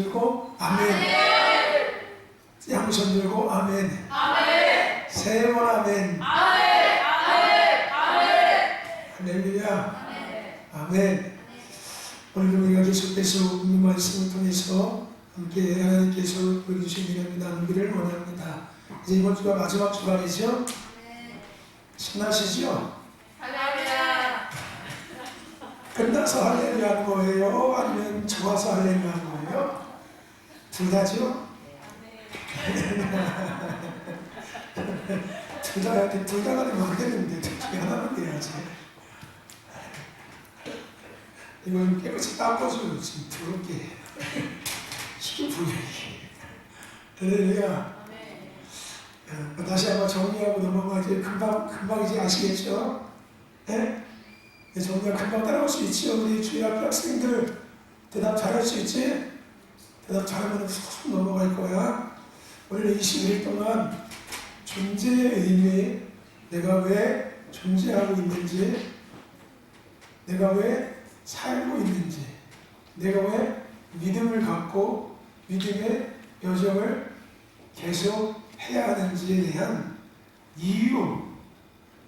들고 아멘. 양손 들고 아멘. 아멘. 세 번 아멘. 아멘. 아멘. 아멘. 할렐루야. 아멘. 오늘도 우리가 계속해서 이 말씀을 통해서 함께 하나님께서 보여주신 은혜를 나누기를 원합니다. 이제 이번 주가 마지막 주간이죠? 신나시죠? 할렐루야. 끝나서 할렐루야 하는 거예요? 아니면 좋아서 할렐루야 하는 거예요? 둘 다죠? 둘 다가 되면 안 되는데 둘 중에 하나만 돼야지. 이건 깨끗이 닦아줘요. 지금 더럽게 힘이 부여. 할렐루야. 다시 한번 정리하고 넘어가지. 금방 이제 아시겠죠? 네? 정리가 금방 따라올 수 있죠. 우리 주일 학교 학생들 대답 잘할 수 있지? 대답 잘하면 훅 넘어갈 거야. 우리는 21일 동안 존재의 의미, 내가 왜 존재하고 있는지, 내가 왜 살고 있는지, 내가 왜 믿음을 갖고 믿음의 여정을 계속 해야 하는지에 대한 이유,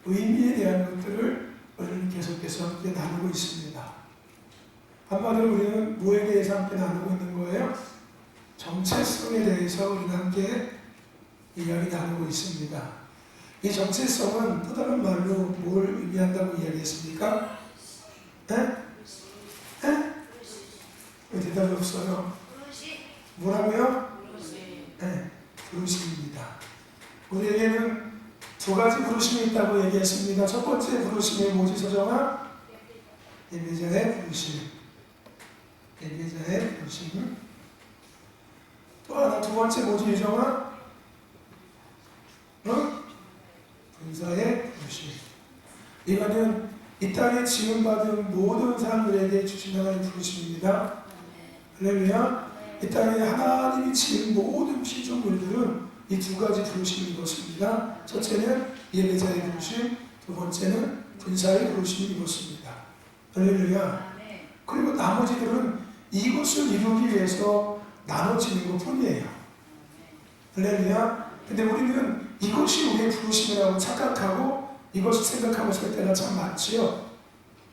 의미에 대한 것들을 우리는 계속해서 함께 나누고 있습니다. 한마디로 우리는 뭐에 대해서 함께 나누고 있는 거예요? 정체성에 대해서 우리는 함께 이야기 나누고 있습니다. 이 정체성은 또 다른 말로 뭘 의미한다고 이야기했습니까? 네? 네? 왜 대답이 없어요? 뭐라고요? 네, 부르심입니다. 우리에게는 두 가지 부르심이 있다고 얘기했습니다. 첫 번째 부르심이 뭐지, 서정아? 예배자의 부르심. 예배자의 부르심. 또 하나, 두 번째 뭐지, 유정아? 분사의 부르심. 이거는 이 땅에 지음받은 모든 사람들에게 주신 하나님의 부르심입니다. 할렐루야. 이 땅에 하나님이 지은 모든 피조물들은 이 두 가지 부르심을 입었습니다. 첫째는 예배자의 부르심, 두 번째는 분사의 부르심을 입었습니다. 할렐루야. 그리고 나머지들은 이것을 이루기 위해서 나눠지는 것 뿐이에요. 할렐루야. 근데 우리는 이것이 우리의 부르심이라고 착각하고 이것을 생각하고 살 때가 참 많지요.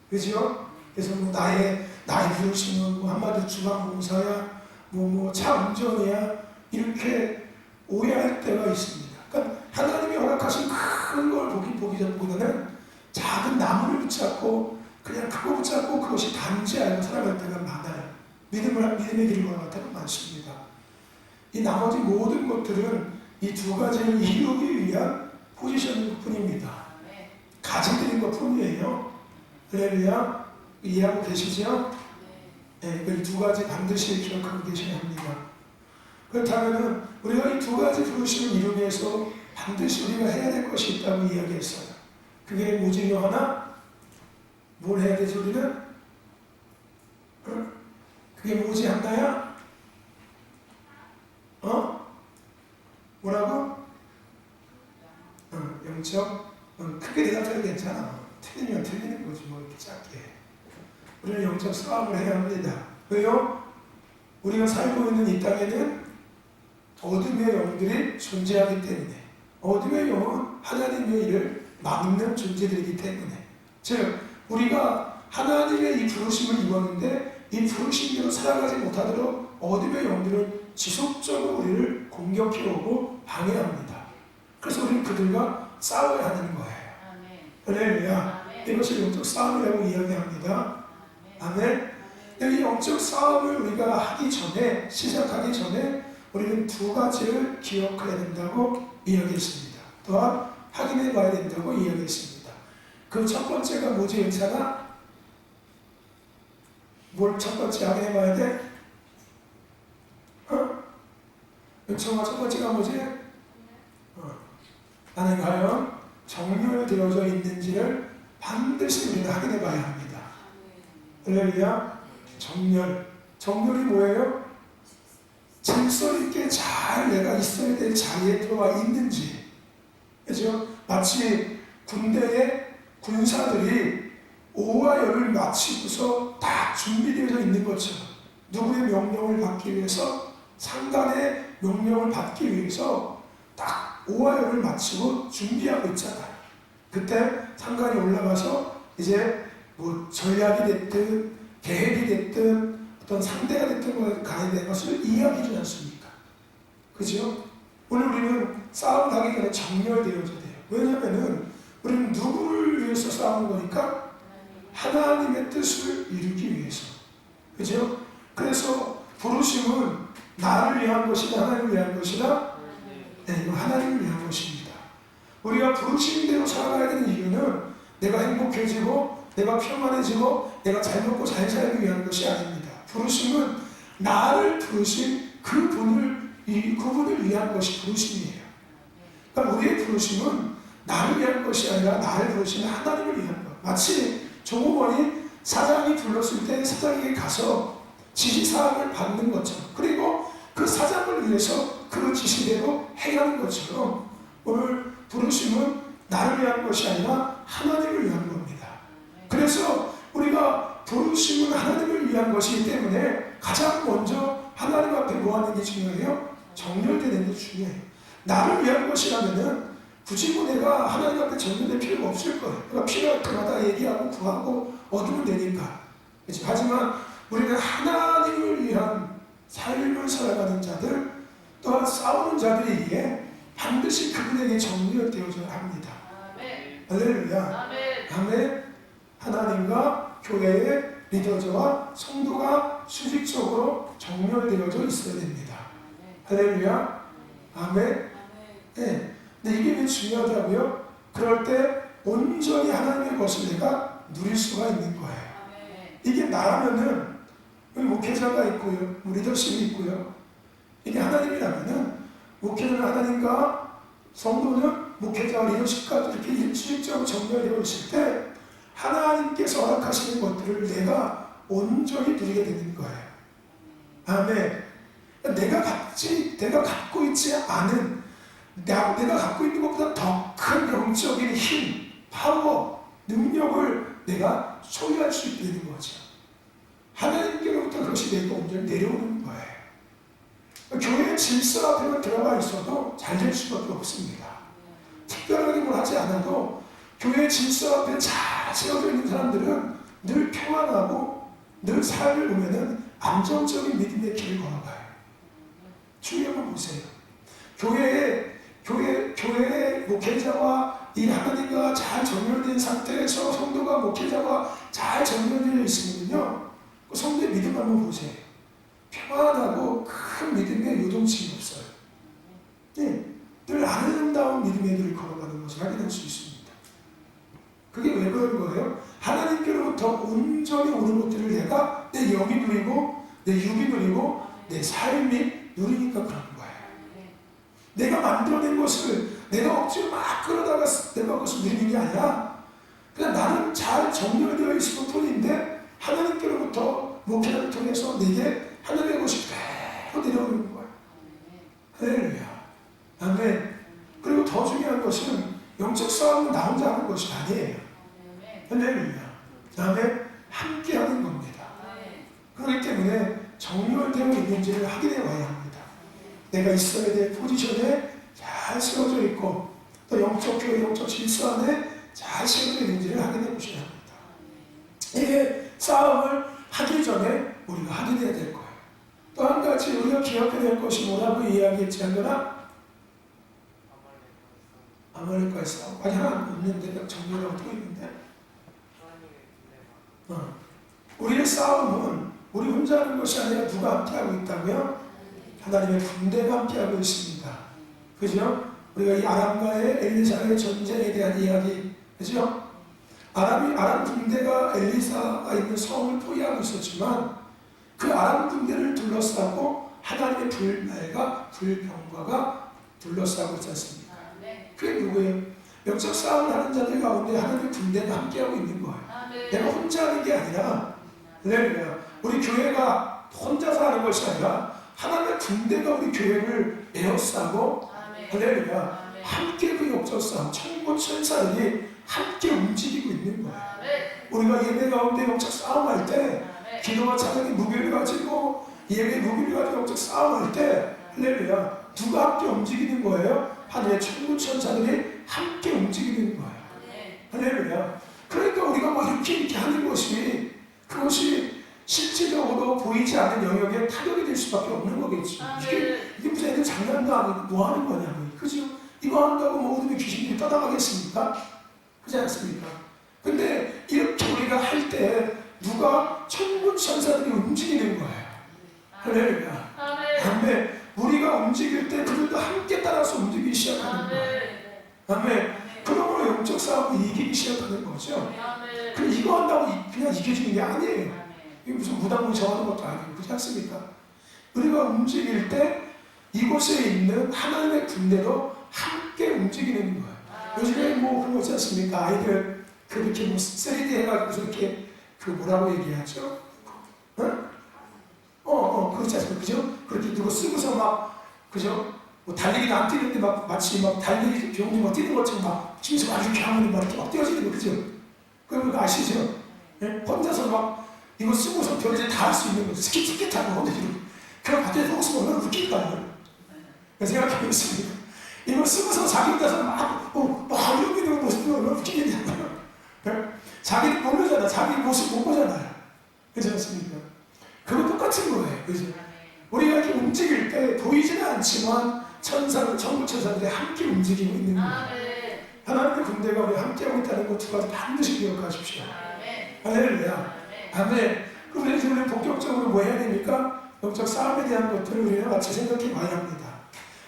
그죠? 그래서 뭐 나의 부르심은 뭐 한마디로 주방봉사야, 차 운전이야, 이렇게 오해할 때가 있습니다. 그러니까 하나님이 허락하신 큰 걸 보기보다는 작은 나무를 붙잡고 그냥 그거 붙잡고 그것이 단지 알고 살아갈 때가 많아요. 믿음의 길을 걸어갈 때가 많습니다. 이 나머지 모든 것들은 이 두 가지를 이루기 위한 포지션일 뿐입니다. 가지드린 것 뿐이에요. 할렐루야. 이해하고 계시죠? 네, 그 두 가지 반드시 기억하고 계셔야 합니다. 그렇다면 우리가 이 두 가지 부르심을 이루기 위해서 반드시 우리가 해야 될 것이 있다고 이야기했어요. 그게 뭐지? 하나? 뭘 해야 되지 우리는? 그게 뭐지 한다야? 뭐라고? 영적? 크게 대답해도 괜찮아. 틀리면 틀리는 거지 뭐 이렇게 작게. 우리는 영적 싸움을 해야 합니다. 왜요? 우리가 살고 있는 이 땅에는 어둠의 영들이 존재하기 때문에, 어둠의 영은 하나님의 일을 막는 존재들이기 때문에, 즉 우리가 하나님의 이 부르심을 입었는데 이 부르심대로 살아가지 못하도록 어둠의 영들은 지속적으로 우리를 공격해오고 방해합니다. 그래서 우리는 그들과 싸워야 하는 거예요. 할렐루야. 이것을 영적 싸움이라고 이야기합니다. 아멘. 이 영적 싸움을 우리가 하기 전에, 시작하기 전에 우리는 두 가지를 기억해야 된다고 이야기했습니다. 또한 확인해 봐야 된다고 이야기했습니다. 그 첫 번째가 뭐지, 은사가? 뭘 첫 번째 확인해 봐야 돼? 은총아, 첫 번째가 뭐지? 나는 과연 정렬되어져 있는지를 반드시 우리는 확인해 봐야 합니다. 할렐루야. 정렬이 뭐예요? 질서 있게 잘 내가 있어야 될 자리에 들어와 있는지. 그죠? 마치 군대의 군사들이 오와 열을 마치고서 다 준비되어 있는 것처럼 누구의 명령을 받기 위해서, 상단의 명령을 받기 위해서 딱 오하열을 마치고 준비하고 있잖아요. 그때 상관이 올라가서 이제 뭐 전략이 됐든 계획이 됐든 어떤 상대가 됐든 가야 되는 것을 이야기해 주지 않습니까? 그죠? 오늘 우리는 싸움 하기 전에 정렬되어져야 돼요. 왜냐하면은 우리는 누구를 위해서 싸우는 거니까 하나님의 뜻을 이루기 위해서. 그죠? 그래서 부르심은 나를 위한 것이다, 하나님을 위한 것이다. 네, 이거 하나님을 위한 것입니다. 우리가 부르심대로 살아가야 되는 이유는 내가 행복해지고 내가 평안해지고 내가 잘 먹고 잘 살기 위한 것이 아닙니다. 부르심은 나를 부르신 그분을 위한 것이 부르심이에요. 그러니까 우리의 부르심은 나를 위한 것이 아니라 나를 부르시는 하나님을 위한 것. 마치 종업원이 사장이 불렀을 때 사장에게 가서 지시사항을 받는 것처럼, 그리고 그 사장을 위해서 그 지시대로 행하는 것처럼 오늘 부르심은 나를 위한 것이 아니라 하나님을 위한 겁니다. 그래서 우리가 부르심은 하나님을 위한 것이기 때문에 가장 먼저 하나님 앞에 뭐 하는 게 중요해요? 정렬되는 게 중요해요. 나를 위한 것이라면은 굳이 뭐 내가 하나님 앞에 정렬될 필요가 없을 거예요. 내가 필요할 때마다 얘기하고 구하고 얻으면 되니까. 그렇지? 하지만 우리는 하나님을 위한 삶을 살아가는 자들, 또한 싸우는 자들에게 반드시 그분에게 정렬되어져야 합니다. 할렐루야. 아멘. 하나님과 교회의 리더자와 성도가 수직적으로 정렬되어져 있어야 됩니다. 할렐루야. 아멘. 네. 근데 이게 왜 중요하다고요? 그럴 때 온전히 하나님의 것을 내가 누릴 수가 있는 거예요. 이게 나라면은 목회자가 있고요, 리더십이 있고요. 이게 하나님이라면은 목회자는 하나님과 성도는 목회자와 리더십과 이렇게 일주일적으로 정렬되어 있을 때 하나님께서 허락하시는 것들을 내가 온전히 누리게 되는 거예요. 아멘. 내가 갖고 있지 않은, 내가 갖고 있는 것보다 더 큰 영적인 힘, 파워, 능력을 내가 소유할 수 있게 되는 거죠. 하나님께로부터 그것이 내가 온전히 내려오는 거예요. 교회 질서 앞에만 들어가 있어도 잘 될 수밖에 없습니다. 특별하게 뭘 하지 않아도 교회 질서 앞에 잘 세워져 있는 사람들은 늘 평안하고 늘 삶을 보면은 안정적인 믿음의 길을 걸어가요. 주의 한번 보세요. 교회의 목회자와 이 하나님과 잘 정렬된 상태에서 성도가 목회자와 잘 정렬되어 있으면요, 그 성도의 믿음 한번 보세요. 평안하고 큰 믿음의 요동침이 없어요. 네, 늘 아름다운 믿음의 길을 걸어가는 것을 확인할 수 있습니다. 그게 왜 그런 거예요? 하나님께로부터 온전히 오는 것들을 내가 내 영이 누리고 내 육이 누리고 내 삶이 누리니까 그런 거예요. 내가 만들어낸 것을 내가 억지로 막 끌어다가 내가 그것을 누리는 게 아니라 그냥 나는 잘 정렬되어 있을 뿐인데 하나님께로부터 목회를 통해서 내게 하나님의 것이 그대로 내려오는 거예요. 할렐루야. 아멘. 그리고 더 중요한 것은 영적 싸움은 나 혼자 하는 것이 아니에요. 할렐루야. 아멘. 함께 하는 겁니다. 그렇기 때문에 정렬되어 있는지를 확인해 와야 합니다. 내가 있어야 될 포지션에 잘 세워져 있고 또 영적 교회, 영적 질서 안에 잘 세워져 있는지를 확인해 보셔야 합니다. 이게 싸움을 하기 전에 우리가 확인해야 될 거예요. 또 한 가지 우리가 기억해야 될 것이 뭐라고 이야기했지 않거나 아말렉과의 싸움. 아니 하나 없는데 정렬하고 또 있는데 우리의 싸움은 우리 혼자 하는 것이 아니라 누가 함께하고 있다고요? 하나님의 군대가 함께하고 있습니다. 그죠? 우리가 이 아람과의 엘리사의 전쟁에 대한 이야기, 그죠? 아람 군대가 엘리사가 있는 성을 포위하고 있었지만 그 아람 군대를 둘러싸고 하나님의 불병과가 둘러싸고 있지 않습니까? 그게 누구예요? 영적 싸움을 하는 자들 가운데 하나님의 군대가 함께하고 있는 거예요. 내가 혼자 하는 게 아니라, 우리 교회가 혼자서 하는 것이 아니라 하나님의 군대가 우리 교회를 에워싸고, 할렐루야, 함께 그 영적 싸움, 천군 천사들이 함께 움직이고 있는 거예요. 우리가 예배 가운데 영적 싸움할 때 기도와 찬양의 무게를 가지고 예배 무기를 가지고 영적 싸움할 때 할렐루야 누가 함께 움직이는 거예요? 하늘의 천군 천사들이 함께 움직이는 거예요. 할렐루야. 그러니까 우리가 막 이렇게 하는 것이 그것이 실질적으로 보이지 않는 영역에 타격이 될 수밖에 없는 거겠죠. 이게 무슨 애들 장난도 아니고 뭐 하는 거냐고. 그죠? 이거 한다고 뭐 우리 귀신들이 떠나가겠습니까? 그렇지 않습니까? 근데 이렇게 우리가 할 때 누가 천군 천사들이 움직이는 거예요. 할렐루야. 아멘. 우리가 움직일 때 그들도 함께 따라서 움직이기 시작하는 거예요. 아멘. 그러므로 영적 싸움을 이기기 시작하는 거죠. 그럼 이거 한다고 그냥 이겨지는 게 아니에요. 이게 무슨 무당무 정하는 것도 아니고 그렇지 않습니까? 우리가 움직일 때 이곳에 있는 하나님의 군대로 함께 움직이는 거예요. 요즘에 뭐 그런 거 있지 않습니까? 아이들 그렇게 뭐 3D 해가지고 이렇게 그 뭐라고 얘기하죠? 그렇지 않습니까? 그죠? 그렇게 누구 쓰고서 막 그죠? 뭐 달리기도 안 뛰는데 막 마치 막 달리기 병원이 막 뛰는 것처럼 막 집에서 막 이렇게 하면 막 이렇게 막 뛰어지는 거 그죠? 그거 아시죠? 예? 혼자서 막 이거 쓰고서 별짓 다 할 수 있는 거죠. 스키 타고 혼자 이렇게 그럼 밖에서 혹시 얼마나 웃길까요? 생각해보겠습니다. 이거 쓰고서 자기 혼자서 막 이러고 있는 모습이 얼마나 웃기겠냐고요. 예? 자기는 모르잖아. 자기 모습 못 보잖아요. 그렇지 않습니까? 그거 똑같은 거예요. 그죠? 우리가 이렇게 움직일 때 보이지는 않지만 천군 천사들이 함께 움직이고 있는 거예요. 하나님의 군대가 우리 함께하고 있다는 것 두 가지 반드시 기억하십시오. 할렐루야. 아멘. 그럼 우리는 본격적으로 뭐 해야 됩니까? 영적 싸움에 대한 것들을 우리는 같이 생각해 봐야 합니다.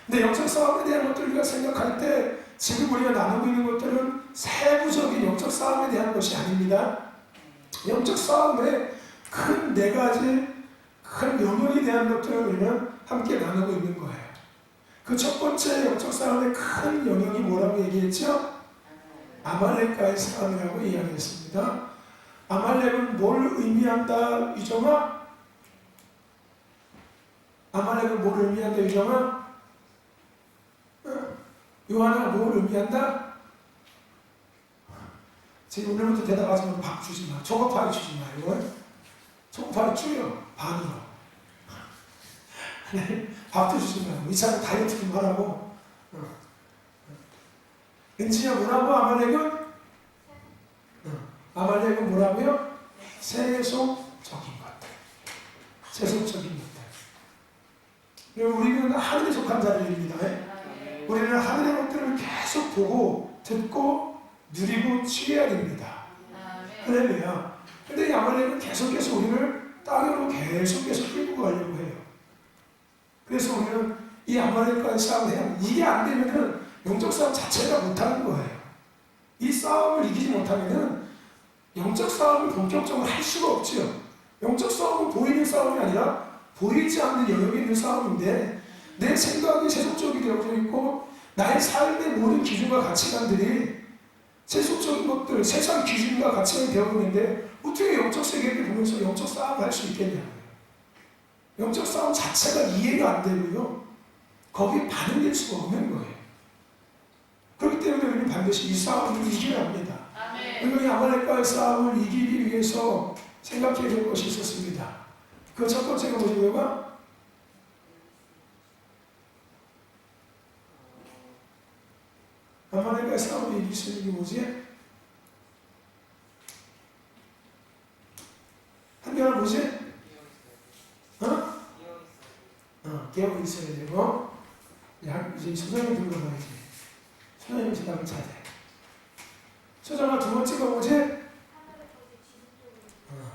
근데 영적 싸움에 대한 것들을 우리가 생각할 때 지금 우리가 나누고 있는 것들은 세부적인 영적 싸움에 대한 것이 아닙니다. 영적 싸움의 큰 네 가지 큰 영역에 대한 것들을 우리는 함께 나누고 있는 거예요. 그 첫 번째 영적 싸움의 큰 영역이 뭐라고 얘기했죠? 아말렉과의 싸움이라고 이야기했습니다. 아말렉은 뭘 의미한다, 유정아? 아말렉은 뭘 의미한다, 유정아? 요한아, 뭘 의미한다? 지금 오늘부터 대답하시면 밥 주지 마. 초급파이 주지 마요. 초급파이 줄여. 반으로. 밥도 주지 마요. 이 사람 다이어트 좀 하라고. 은지야, 뭐라고 아말렉은? 아말렉은 뭐라고요? 세속적인 것들. 세속적인 것들. 우리는 하늘에 속한 자들입니다. 우리는 하늘의 것들을 계속 보고 듣고 누리고 취해야 됩니다. 할렐루야. 근데 이 아말렉은 계속해서 우리를 땅으로 계속해서 끌고 가려고 해요. 그래서 우리는 이 아말렉과의 싸움을 해야 합니다. 이게 안 되면은 영적 싸움 자체가 못하는 거예요. 이 싸움을 이기지 못하면은 영적 싸움을 본격적으로 할 수가 없지요. 영적 싸움은 보이는 싸움이 아니라 보이지 않는 영역에 있는 싸움인데 내 생각이 세속적이 되어져 있고 나의 삶의 모든 기준과 가치관들이 세속적인 것들, 세상 기준과 가치관이 되어 있는데 어떻게 영적 세계를 보면서 영적 싸움을 할 수 있겠냐고요. 영적 싸움 자체가 이해가 안 되고요. 거기에 반응될 수가 없는 거예요. 그렇기 때문에 우리는 반드시 이 싸움을 이겨야 합니다. 그리고 이 아말렉과의 싸움을 이기기 위해서 생각해야 될 것이 있었습니다. 그 첫 번째가 뭐냐면 아말렉과의 싸움을 이길 수 있는 게 뭐지? 한명은 뭐지? 깨어 있어야 되고 이제 소장이 들고 가야지. 소장이 지나면 차대. 소장아 두 번째가 뭐지?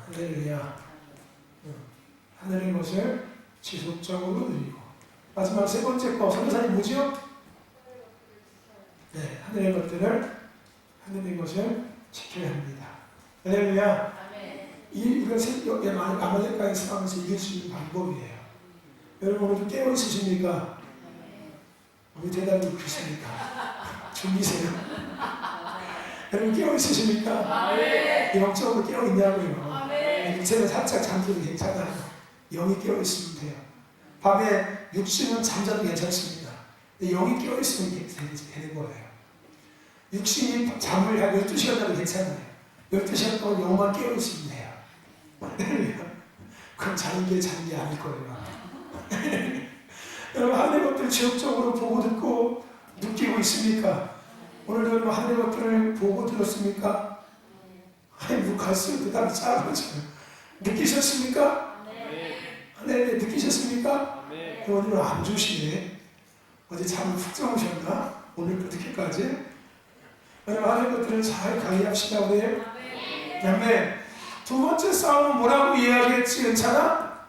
할렐루야. 하늘의 것을 지속적으로 누리고. 마지막 세 번째 거 선교사님 뭐지요? 네, 하늘의 것을 지켜야 합니다. 할렐루야. 이것은 아말렉과의 싸움에서 이길 수 있는 방법이에요. 여러분 오늘 깨어 있으십니까? 우리 대답이 그렇습니까? 준비세요. 여러분 깨어 있으십니까? 영적으로 깨어 있냐고요. 육체는 살짝 잠들어도 괜찮아요. 영이 깨어 있으면 돼요. 밤에 육신은 잠자도 괜찮습니다. 영이 깨어 있으면 되는 거예요. 육신이 잠을 한 12시간 자도 괜찮아요. 12시간 동안 영만 깨어 있으면 돼요. 그럼 자는 게 아닐 거예요. 여러분 하늘의 것들 지역적으로 보고 듣고 느끼고 있습니까? 오늘도 여러분 하늘의 것들을 보고 들었습니까? 아니 뭐 갈수록 대답이 짧아져요. 느끼셨습니까? 네, 느끼셨습니까? 오늘은 안 주시네. 어제 잠을 푹 주무셨나? 오늘도 늦게까지? 여러분 하늘의 것들을 잘 관리합시다. 우리. 아멘. 두 번째 싸움은 뭐라고 이야기했지? 괜찮아?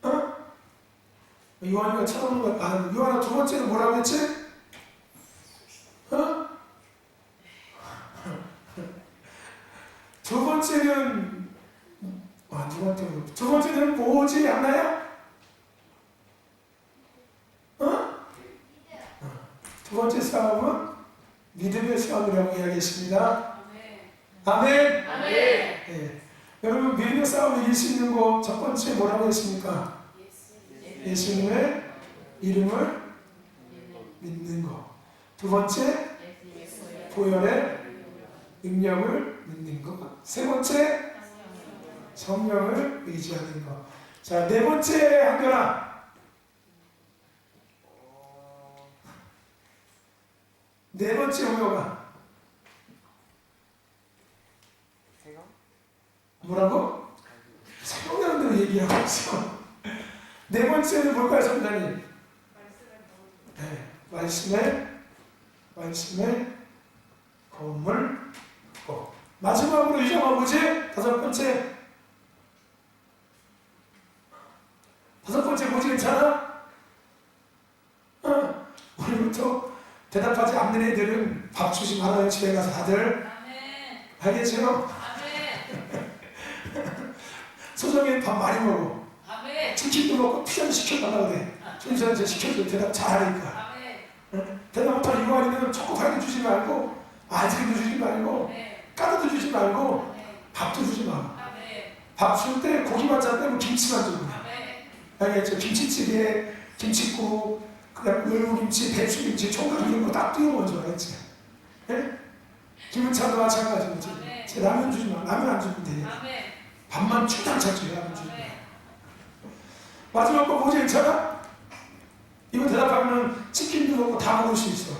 어? 요한이가 쳐다보는 거, 요한아 두 번째는 뭐라고 했지? 어? 두 번째는, 두 번째는 뭐지? 않나요? 어? 두 번째 싸움은 믿음의 싸움이라고 이야기했습니다. 아멘. 아멘. 네. 여러분 믿음의 싸움을 이길 수 있는 거 첫 번째 뭐라고 했습니까? 예수님의 이름을 믿는 거. 두 번째 보혈의 능력을 믿는 거. 세 번째 성령을 의지하는 거. 자, 네 번째 한결아. 네 번째 우여가 뭐라고? 성령들 얘기하고 있어. 네 번째는 뭘까요, 선생님? 네, 말씀의 검을. 마지막으로 이정아 뭐지? 다섯 번째 뭐지? 괜찮아? 오늘부터 대답하지 않는 애들은 밥 주지 말아요. 집에 가서 다들. 알겠죠? 소정이 밥 많이 먹어. 치킨도 먹고 피자도 시켜달라고 그래. 준수한테 시켜줘. 대답 잘하니까. 대답 못할 이유아니면 초코파이도 주지 말고 아이스크림도 주지 말고 까드도 주지 말고 밥도 주지 마. 밥 줄 때 고기만 잘 빼고 김치만 주고. 알겠죠? 김치찌개, 김치국, 그다음 열무김치, 배추김치, 총각 이런 거 딱 띄워 먼저. 알겠지? 네? 김은찬도 마찬가지죠. 제 라면 주지 마. 라면 안 주면 돼. 밥만 충당 차줘요. 라면 주지 마. 마지막 거 뭐지? 괜찮아? 이거 대답하면 치킨도 먹고 다 먹을 수 있어.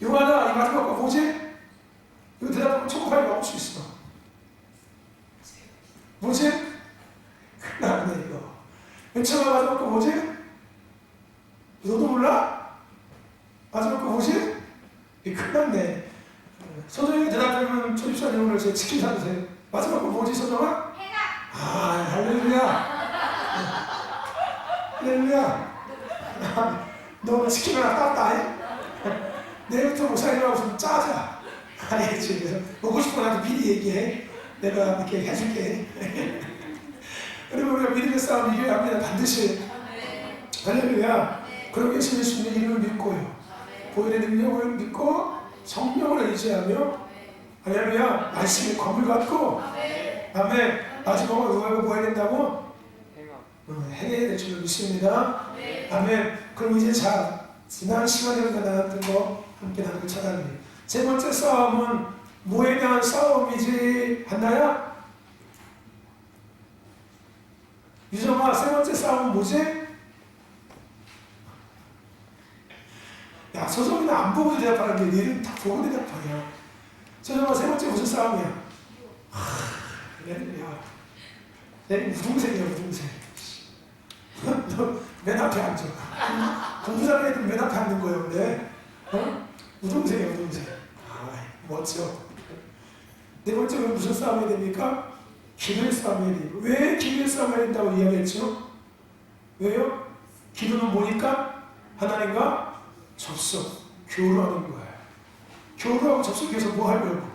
요하나, 이 마지막 거 뭐지? 이거 대답하면 초코파이 먹을 수 있어. 뭐지? 큰일 났네 이거. 괜찮아. 마지막 거 뭐지? 너도 몰라? 마지막 거 뭐지? 이거 큰일 났네. 소정이 대답하면 초집사님 오늘 제 치킨 사주세요. 마지막 거 뭐지, 소정아? 할렐루야. 할렐루야. 너 치킨 하나 땄다. 내일부터 목사님하고 좀 짜자. 알겠지? 그래서 먹고 싶은 거 나한테 미리 얘기해. 내가 이렇게 해줄게. 그리고 우리가 믿음의 싸움 이겨야 합니다. 반드시. 할렐루야. 그럼 예수님의 이름을 믿고요. 보혈의 능력을 믿고 성령을 의지하며 할렐루야. 말씀의 검을 받고 아멘. 마지막으로 의하고 뭐 해야 된다고? 행해야 될 줄 믿습니다. 아멘. 그럼 이제 자, 지난 시간에 우리가 나눴던 거 함께 나누고 찾아갑니다. 세 번째 싸움은 뭐에 대한 싸움이지? 한나야? 유정아, 세 번째 싸움은 뭐지? 야, 서정이는 안 보고 대답하는데 얘는 다 보고 대답하냐. 서정아, 세 번째 무슨 싸움이야? 야, 내 우등생이야, 우등생. 너 맨 앞에 앉아. 공부 잘하는 애들 맨 앞에 앉는 거예요, 근데. 우등생이야, 우등생. 멋져. 네 번째는 무슨 싸움이 됩니까? 기도의 싸움이 됩니다. 왜 기도의 싸움이 된다고 이야기했죠? 왜요? 기도는 뭐니까? 하나님과 접속, 교류하는 거예요. 교류하고 접속해서 뭐 하려고?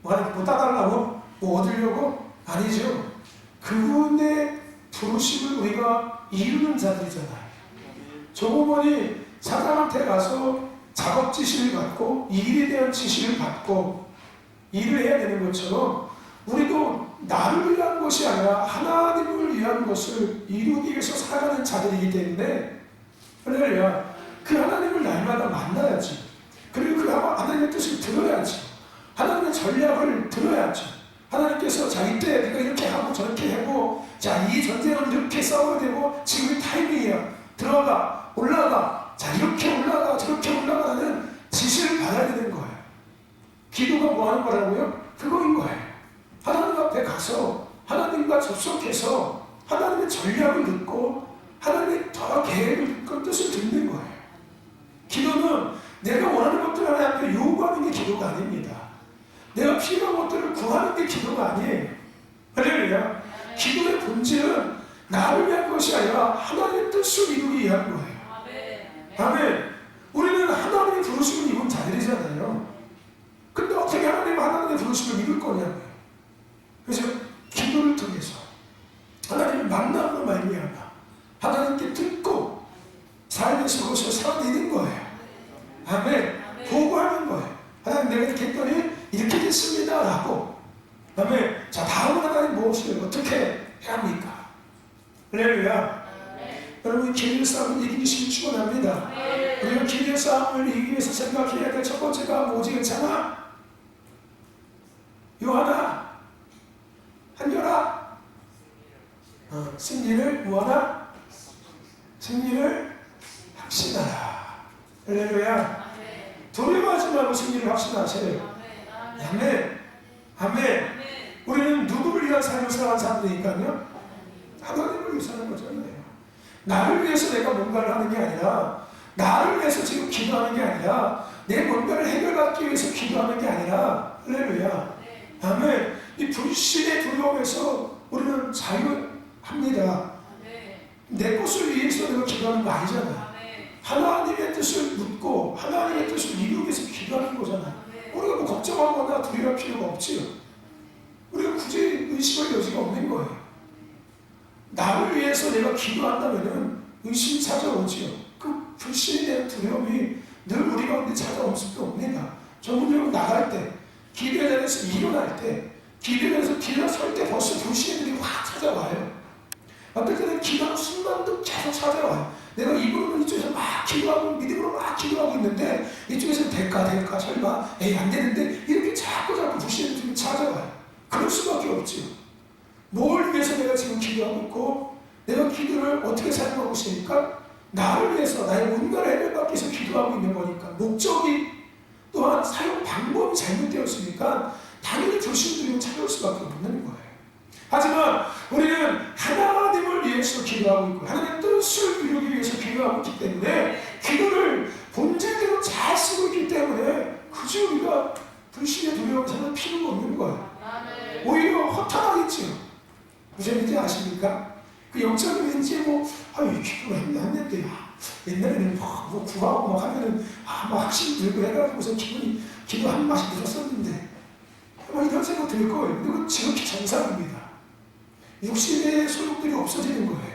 뭐 따달라고? 뭐 얻으려고? 아니죠. 그분의 부르심을 우리가 이루는 자들이잖아요. 조부모니 사람한테 가서 작업 지시를 받고 일에 대한 지시를 받고 일을 해야 되는 것처럼 우리도 나를 위한 것이 아니라 하나님을 위한 것을 이루기 위해서 살아가는 자들이기 때문에 할렐루야. 그 하나님을 날마다 만나야지. 그리고 그 하나님의 뜻을 들어야지. 하나님의 전략을 들어야지. 하나님께서 자 이때 네가 이렇게 하고 저렇게 하고 자 이 전쟁은 이렇게 싸워야 되고 지금 타이밍이야. 들어가 올라가 자 이렇게 올라가 저렇게 올라가는 지시를 받아야 되는 거예요. 기도가 뭐 하는 거라고요? 그거인 거예요. 하나님 앞에 가서 하나님과 접속해서 하나님의 전략을 듣고 하나님의 더 계획을 듣고 뜻을 듣는 거예요. 기도는 내가 원하는 것들 하나님 앞에 요구하는 게 기도가 아닙니다. 내가 필요한 것들을 구하는 게 기도가 아니에요. 할렐루야. 기도의 본질은 나를 위한 것이 아니라 하나님의 뜻을 이루기 위한 거예요. 아멘. 우리는 하나님의 부르심을 입은 자들이잖아요. 근데 어떻게 하나님의 부르심을 입을 거냐고요. 그래서 기도를 통해서 하나님을 만남으로 말미암아 하나님께 듣고 삶에서 그것을 살아내는 거예요. 아멘. 보고하는 거예요. 하나님 내가 이렇게 했더니 이렇게 됐습니다 라고. 아멘. 자 다음은 하나님 무엇을 어떻게 해야 합니까? 할렐루야. 여러분 기도의 싸움을 이기시길 축원합니다. 우리가 기도의 싸움을 이기기 위해서 생각해야 될 첫 번째가 뭐지 괜찮아? 요하나 한결아 승리를 뭐하나? 승리를 확신하라. 할렐루야. 두려워하지 말고 승리를 확신하세요. 아멘. 아멘. 우리는 누구를 위한 삶을 살아가는 사람들이니까요. 하나님을 위해서 사는 거잖아요. 나를 위해서 내가 뭔가를 하는 게 아니라 나를 위해서 지금 기도하는 게 아니라 내 뭔가를 해결받기 위해서 기도하는 게 아니라 할렐루야. 아멘. 이 불신의 두려움에서 우리는 자유합니다. 내 것을 위해서 내가 기도하는 거 아니잖아요. 하나님의 뜻을 묻고 하나님의 뜻을 이루기 위해서 기도하는 거잖아요. 우리가 뭐 걱정하거나 두려워할 필요가 없지요. 우리가 굳이 의심할 여지가 없는 거예요. 나를 위해서 내가 기도한다면 의심이 찾아오지요. 그 불신에 대한 두려움이 늘 우리 가운데 찾아올 수밖에 없습니다. 전문적으로 나갈 때, 기도의 자리에서 일어날 때, 기도의 자리에서 기도가 설 때 벌써 불신들이 확 찾아와요. 어떨 때는 기도하는 순간도 계속 찾아와요. 내가 입으로는 이쪽에서 막 기도하고 믿음으로 막 기도하고 있는데 이쪽에서는 될까 설마 에이 안 되는데 이렇게 자꾸 불신들이 찾아와요. 그럴 수밖에 없지요. 뭘 위해서 내가 지금 기도하고 있고 내가 기도를 어떻게 사용하고 있으니까 나를 위해서 나의 뭔가를 해결받기 위해서 기도하고 있는 거니까 목적이 또한 사용 방법이 잘못되었으니까 당연히 불신들이 찾아올 수밖에 없는 거예요. 하지만 우리는 하나님을 위해서 기도하고 있고 하나님의 뜻을 이루기 위해서 기도하고 있기 때문에 기도를 본질대로 잘 쓰고 있기 때문에 굳이 우리가 불신의 두려움을 찾을 필요가 없는 거예요. 오히려 허탄하겠지요. 무슨 얘기인지 아십니까? 그 영적인 왠지 아유 기도를 했는데 옛날에는 뭐 구하고 막 하면은 막 확신이 들고 해가지고서 기도 한 맛이 들었었는데 이런 생각 들 거예요. 근데 그건 지극히 정상입니다. 육신의 소욕들이 없어지는 거예요.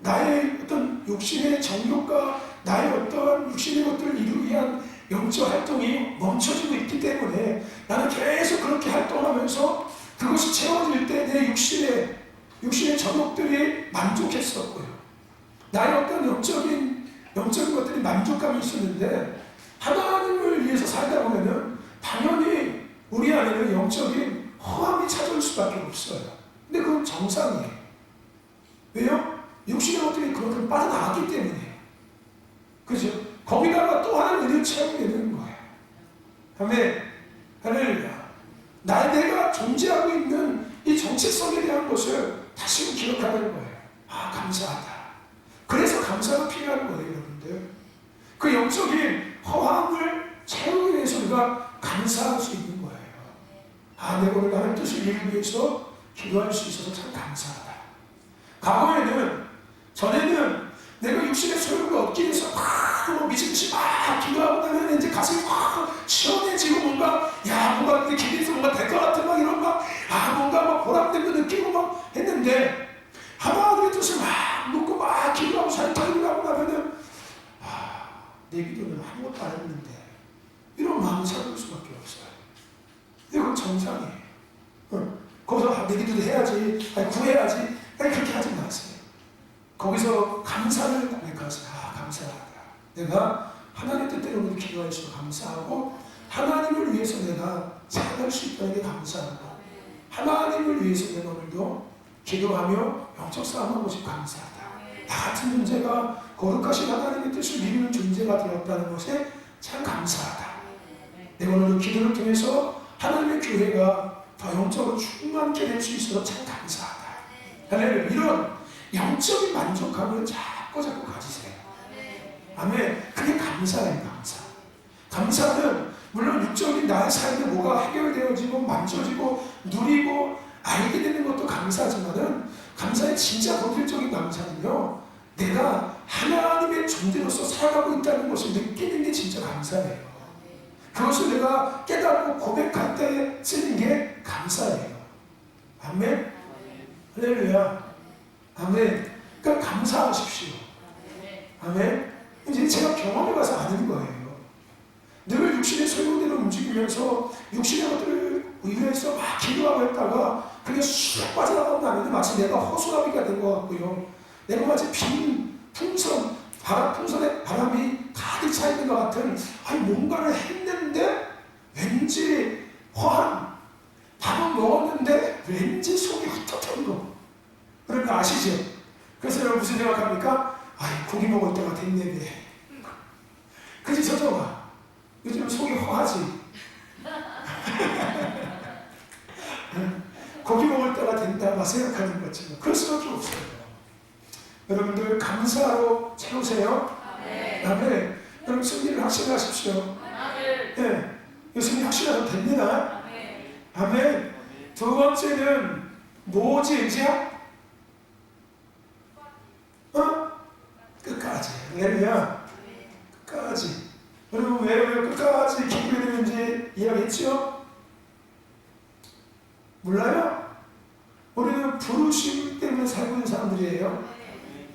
나의 어떤 육신의 정욕과 나의 어떤 육신의 것들을 이루기 위한 영적 활동이 멈춰지고 있기 때문에 나는 계속 그렇게 활동하면서 그것이 채워질 때 내 육신의 정욕들이 만족했었고요. 나의 어떤 영적인 것들이 만족감이 있었는데 하나님을 위해서 살다 보면은 당연히 우리 안에는 영적인 허함이 찾아올 수밖에 없어요. 근데 그건 정상이에요. 왜요? 육신의 것들이 그만큼 빠져나갔기 때문이에요. 그죠? 거기다가 또 하나의 은혜를 채우게 되는 거예요. 아멘. 할렐루야. 내가 존재하고 있는 이 정체성에 대한 것을 다시 기억하는 거예요. 아, 감사하다. 그래서 감사가 필요한 거예요, 여러분들. 그 영적인 허함을 채우기 위해서 우리가 감사할 수 있는 거예요. 아, 내가 오늘 하나님의 뜻을 이루기 위해서 기도할 수 있어서 참 감사하다. 전에는 내가 육신의 소욕을 얻기 위해서 미친듯이 막 기도하고 나면 이제 가슴이 확 시원해지고 뭔가 내 기도에서 뭔가 될 것 같은 이런 뭔가 보람된 거 느끼고 막 했는데 하나님의 뜻을 막 묻고 막 기도하고 살짝 하고 나면은 내 기도는 아무것도 안 했는데 이런 마음이 찾아올 수밖에 없어요. 근데 그건 정상이에요. 거기서 내 기도도 해야지, 구해야지, 그렇게 하지 마세요. 거기서 감사를 고백하세요. 감사하다. 내가 하나님 뜻대로 오늘 기도할 수 감사하고 하나님을 위해서 내가 살아갈 수 있다는 게 감사하고 하나님을 위해서 내가 오늘도 기도하며 영적 싸움하고 싶어 감사하다. 나 같은 존재가 거룩하신 하나님의 뜻을 이루는 존재가 되었다는 것에 참 감사하다. 내가 오늘도 기도를 통해서 하나님의 교회가 더 영적으로 충만케 될 수 있어서 참 감사하다. 할렐루야. 이런 영적인 만족감을 자꾸 가지세요. 아멘. 그게 감사예요. 감사. 감사는 물론 육적인 나의 삶에 뭐가 해결되어지고 만져지고 누리고 알게 되는 것도 감사하지만은 감사의 진짜 본질적인 감사는요, 내가 하나님의 존재로서 살아가고 있다는 것을 느끼는 게 진짜 감사예요. 그것을 내가 깨닫고 고백할 때 쓰는 게 감사예요. 아멘. 할렐루야. 아멘. 그러니까 감사하십시오. 아멘. 이제 제가 경험해 가서 아는 거예요. 늘 육신의 소용대로 움직이면서 육신의 것들을 의뢰해서 막 기도하고 했다가 그게 쑥 빠져나가고 나면 마치 내가 허수아비가 된 것 같고요. 내가 마치 빈 풍선, 풍선에 바람이 가득 차 있는 것 같은, 아니 뭔가를 했는데 왠지 허한, 밥은 먹었는데 왠지 속이 흩어진 거. 그러니까 아시죠? 그래서 여러분 무슨 생각합니까? 아이 고기 먹을 때가 됐네. 그지 저정아. 요즘 속이 허하지. 고기 먹을 때가 된다 생각하는 거지만 그럴 수밖에 없어요. 여러분들 감사로 채우세요. 아멘. 여러분 승리를 확신하십시오. 네, 승리 확신하셔도 됩니다. 아멘. 두 번째는 뭐지 의지야? 끝까지. 할렐루야. 끝까지. 여러분 왜 끝까지 기도해야 되는지 이야기했죠? 몰라요? 우리는 부르심 때문에 살고 있는 사람들이에요.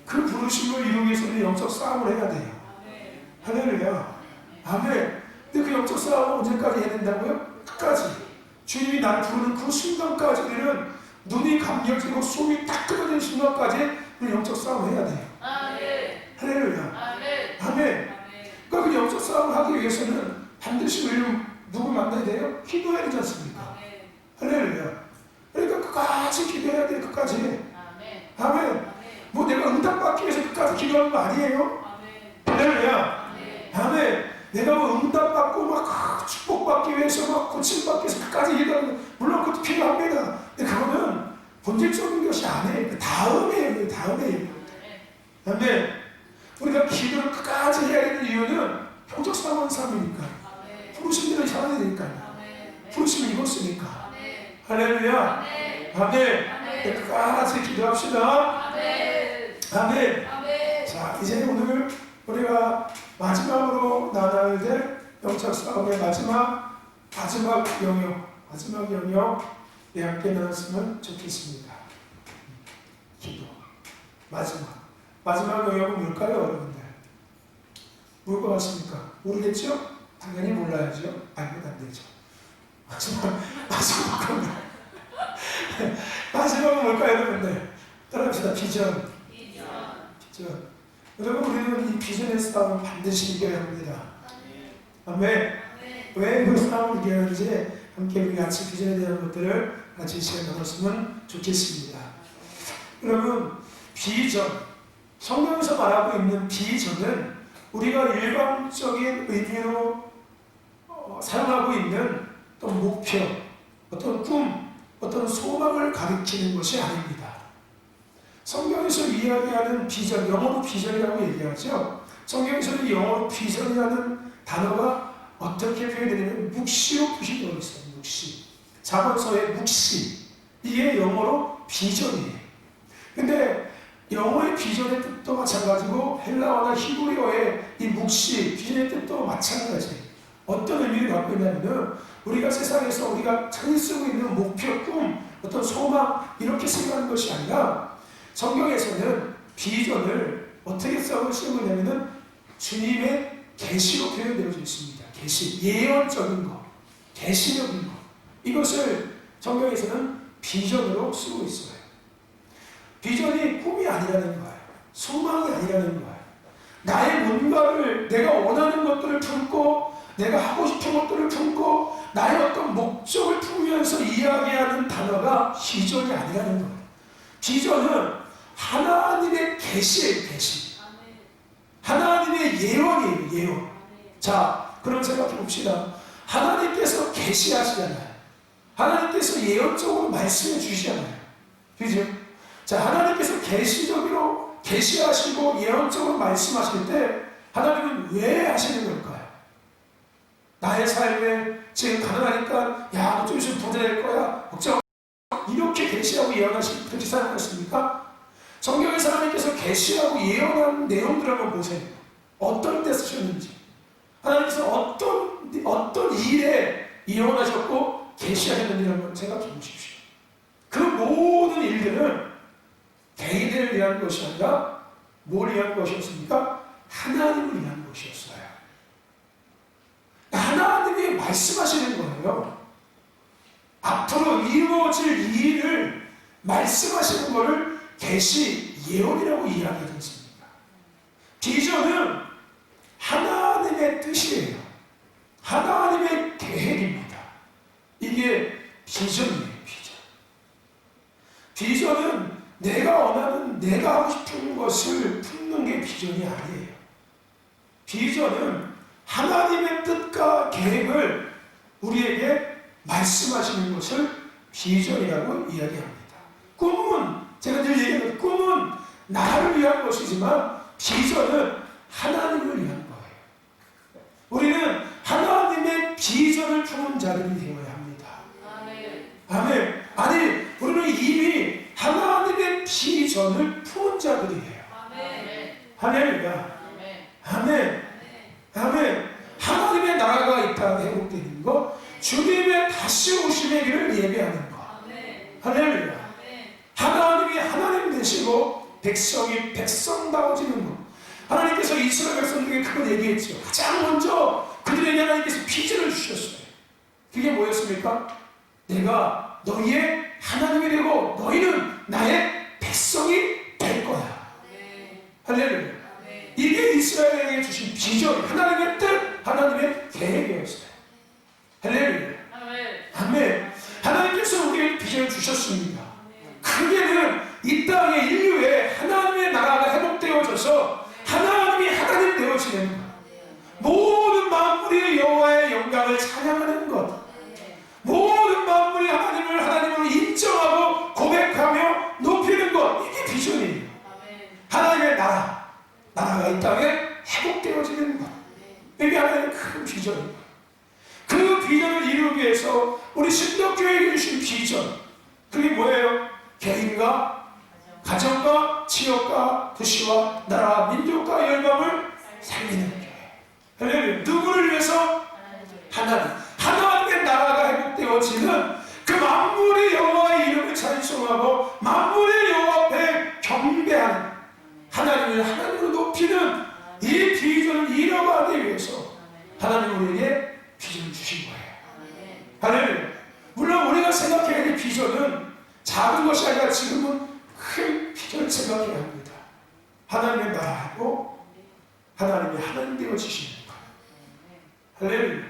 그 부르심을 이루기 위해서는 영적 싸움을 해야 돼요. 할렐루야. 아멘. 근데 그 영적 싸움을 언제까지 해야 된다고요? 끝까지. 주님이 나를 부르는 그 순간까지 우리는 눈이 감겨지고 숨이 딱 끊어지는 순간까지 우리는 영적 싸움을 해야 돼요. 할렐루야. 아멘. 그러니까 그 영적 싸움을 하기 위해서는 반드시 우리는 누구 만나야 돼요? 기도해야 되지 않습니까? 할렐루야. 그러니까 끝까지 기도해야 돼요. 끝까지. 아멘. 뭐 내가 응답받기 위해서 끝까지 기도하는 거 아니에요? 할렐루야. 아멘. 내가 뭐 응답받고 막 축복받기 위해서 막 고침받기 위해서 끝까지 기도하는 거 물론 그것도 필요합니다. 근데 그거는 본질적인 것이 아니에요. 그 다음에요. 다음에요. 아멘. 우리가 기도를 끝까지 해야 되는 이유는 형적 싸움하는 사람이니까. 부르심대로 살아야 되니까요. 부르심을 입었으니까. 할렐루야. 아멘. 끝까지 기도합시다. 아멘. 자, 이제 오늘 우리가 마지막으로 나눠야 될 영적 싸움의 마지막 영역 함께 나눴으면 좋겠습니다. 기도. 마지막 영역은 뭘까요, 여러분들? 뭘 것 같습니까? 모르겠죠? 당연히 몰라야죠. 알면 안 되죠. 마지막은 뭘까요, 여러분들? 따라합시다. 비전. 여러분, 우리는 이 비전의 싸움을 반드시 이겨야 합니다. 아멘. 왜 그 싸움을 이겨야 하는지 함께 우리 같이 비전에 대한 것들을 같이 시간 나눴으면 좋겠습니다. 여러분, 비전. 성경에서 말하고 있는 비전은 우리가 일반적인 의미로 사용하고 있는 어떤 목표, 어떤 꿈, 어떤 소망을 가리키는 것이 아닙니다. 성경에서 이야기하는 비전, 영어로 비전이라고 얘기하죠. 성경에서는 영어로 비전이라는 단어가 어떻게 표현되냐면 묵시로 표시되어 있어요. 묵시. 자본서의 묵시. 이게 영어로 비전이에요. 근데 영어의 비전의 뜻도 마찬가지고 헬라어나 히브리어의 이 묵시, 비전의 뜻도 마찬가지예요. 어떤 의미를 갖고 있냐면 우리가 세상에서 우리가 흔히 쓰고 있는 목표, 꿈, 어떤 소망 이렇게 생각하는 것이 아니라 성경에서는 비전을 어떻게 쓰고 있냐면 주님의 계시로 표현되어져 있습니다. 계시, 예언적인 것, 계시적인 것 이것을 성경에서는 비전으로 쓰고 있어요. 비전이 꿈이 아니라는 거예요. 소망이 아니라는 거예요. 나의 뭔가를 내가 원하는 것들을 품고 내가 하고 싶은 것들을 품고 나의 어떤 목적을 품으면서 이야기하는 단어가 비전이 아니라는 거예요. 비전은 하나님의 계시예요, 계시. 하나님의 예언이에요, 예언. 자, 그럼 생각해 봅시다. 하나님께서 계시하시잖아요. 하나님께서 예언적으로 말씀해 주시잖아요. 그죠? 자, 하나님께서 계시적으로 계시하시고 예언적으로 말씀하실 때 하나님은 왜 하시는 걸까요? 나의 삶에 지금 가능하니까 야, 너 좀 있으면 부자 될 거야. 걱정. 이렇게 계시하고 예언하시고 그렇게 사용하셨습니까? 성경에서 하나님께서 계시하고 예언한 내용들 한번 보세요. 어떤 때 쓰셨는지. 하나님께서 어떤 일에 예언하셨고 계시하셨는지 한번 생각해 보십시오. 그 모든 일들은 개인을 위한 것이 아니라 뭘 위한 것이었습니까? 하나님을 위한 것이었어요. 하나님이 말씀하시는 거예요. 앞으로 이루어질 일을 말씀하시는 것을 계시, 예언이라고 이야기하지 않습니까? 비전은 하나님의 뜻이에요. 하나님의 계획입니다. 이게 비전이에요, 비전. 비전은 내가 원하는, 내가 하고 싶은 것을 품는 게 비전이 아니에요. 비전은 하나님의 뜻과 계획을 우리에게 말씀하시는 것을 비전이라고 이야기합니다. 꿈은, 제가 늘 얘기하는 꿈은 나를 위한 것이지만 비전은 하나님을 위한 거예요. 우리는 하나님의 비전을 품은 자들이 되어야 합니다. 아멘. 아니, 우리는 이미 하나님의 비전을 품은 자들이에요. 할렐루야. 아멘. 아멘. 하나님의 나라가 이 땅에 회복되는 것, 주님의 다시 오심의 길을 예배하는 것. 할렐루야. 하나님이 하나님 되시고 백성이 백성다워지는 것. 하나님께서 이스라엘 백성들에게 그걸 얘기했죠. 가장 먼저 그들에게 하나님께서 비전을 주셨어요. 그게 뭐였습니까? 내가 너희의 하나님이 되고 너희는 나의 백성이 될 거야. 할렐루야. 이게 이스라엘에게 주신 비전, 하나님의 뜻, 하나님의 계획이었어요. 할렐루야. 아멘. 하나님께서 우리에게 비전을 주셨습니다. 크게는 이 땅의 인류에 하나님의 나라가 회복되어져서 하나님이 하나님 되어지는 것, 모든 만물이 여호와의 영광을 찬양하는 것, 모든 만물이 하나님을 하나님으로 인정하고 고백하며 높이는 것, 이게 비전이에요. 하나님의 나라가 이 땅에 회복되어지는 것, 이게 하나님의 큰 비전입니다. 그 비전을 이루기 위해서 우리 신덕교회에 주신 비전, 그게 뭐예요? 개인과 가정과 지역과 도시와 나라 민족과 열방을 살리는 교회. 할렐루야. 누구를 위해서? 하나님의 나라가 회복되어지는 그 만물의 여호와의 이름을 찬송하고 만물의 여호와 앞에 경배하는, 하나님을 하나님으로 높이는 이 비전을 이뤄가기 위해서 하나님 우리에게 비전을 주신 거예요. 할렐루야. 물론 우리가 생각해야 될 비전은 작은 것이 아니라 지금은 큰 비전을 생각해야 합니다. 하나님의 나라하고 하나님이 하나님 되어지시는 것. 할렐루야.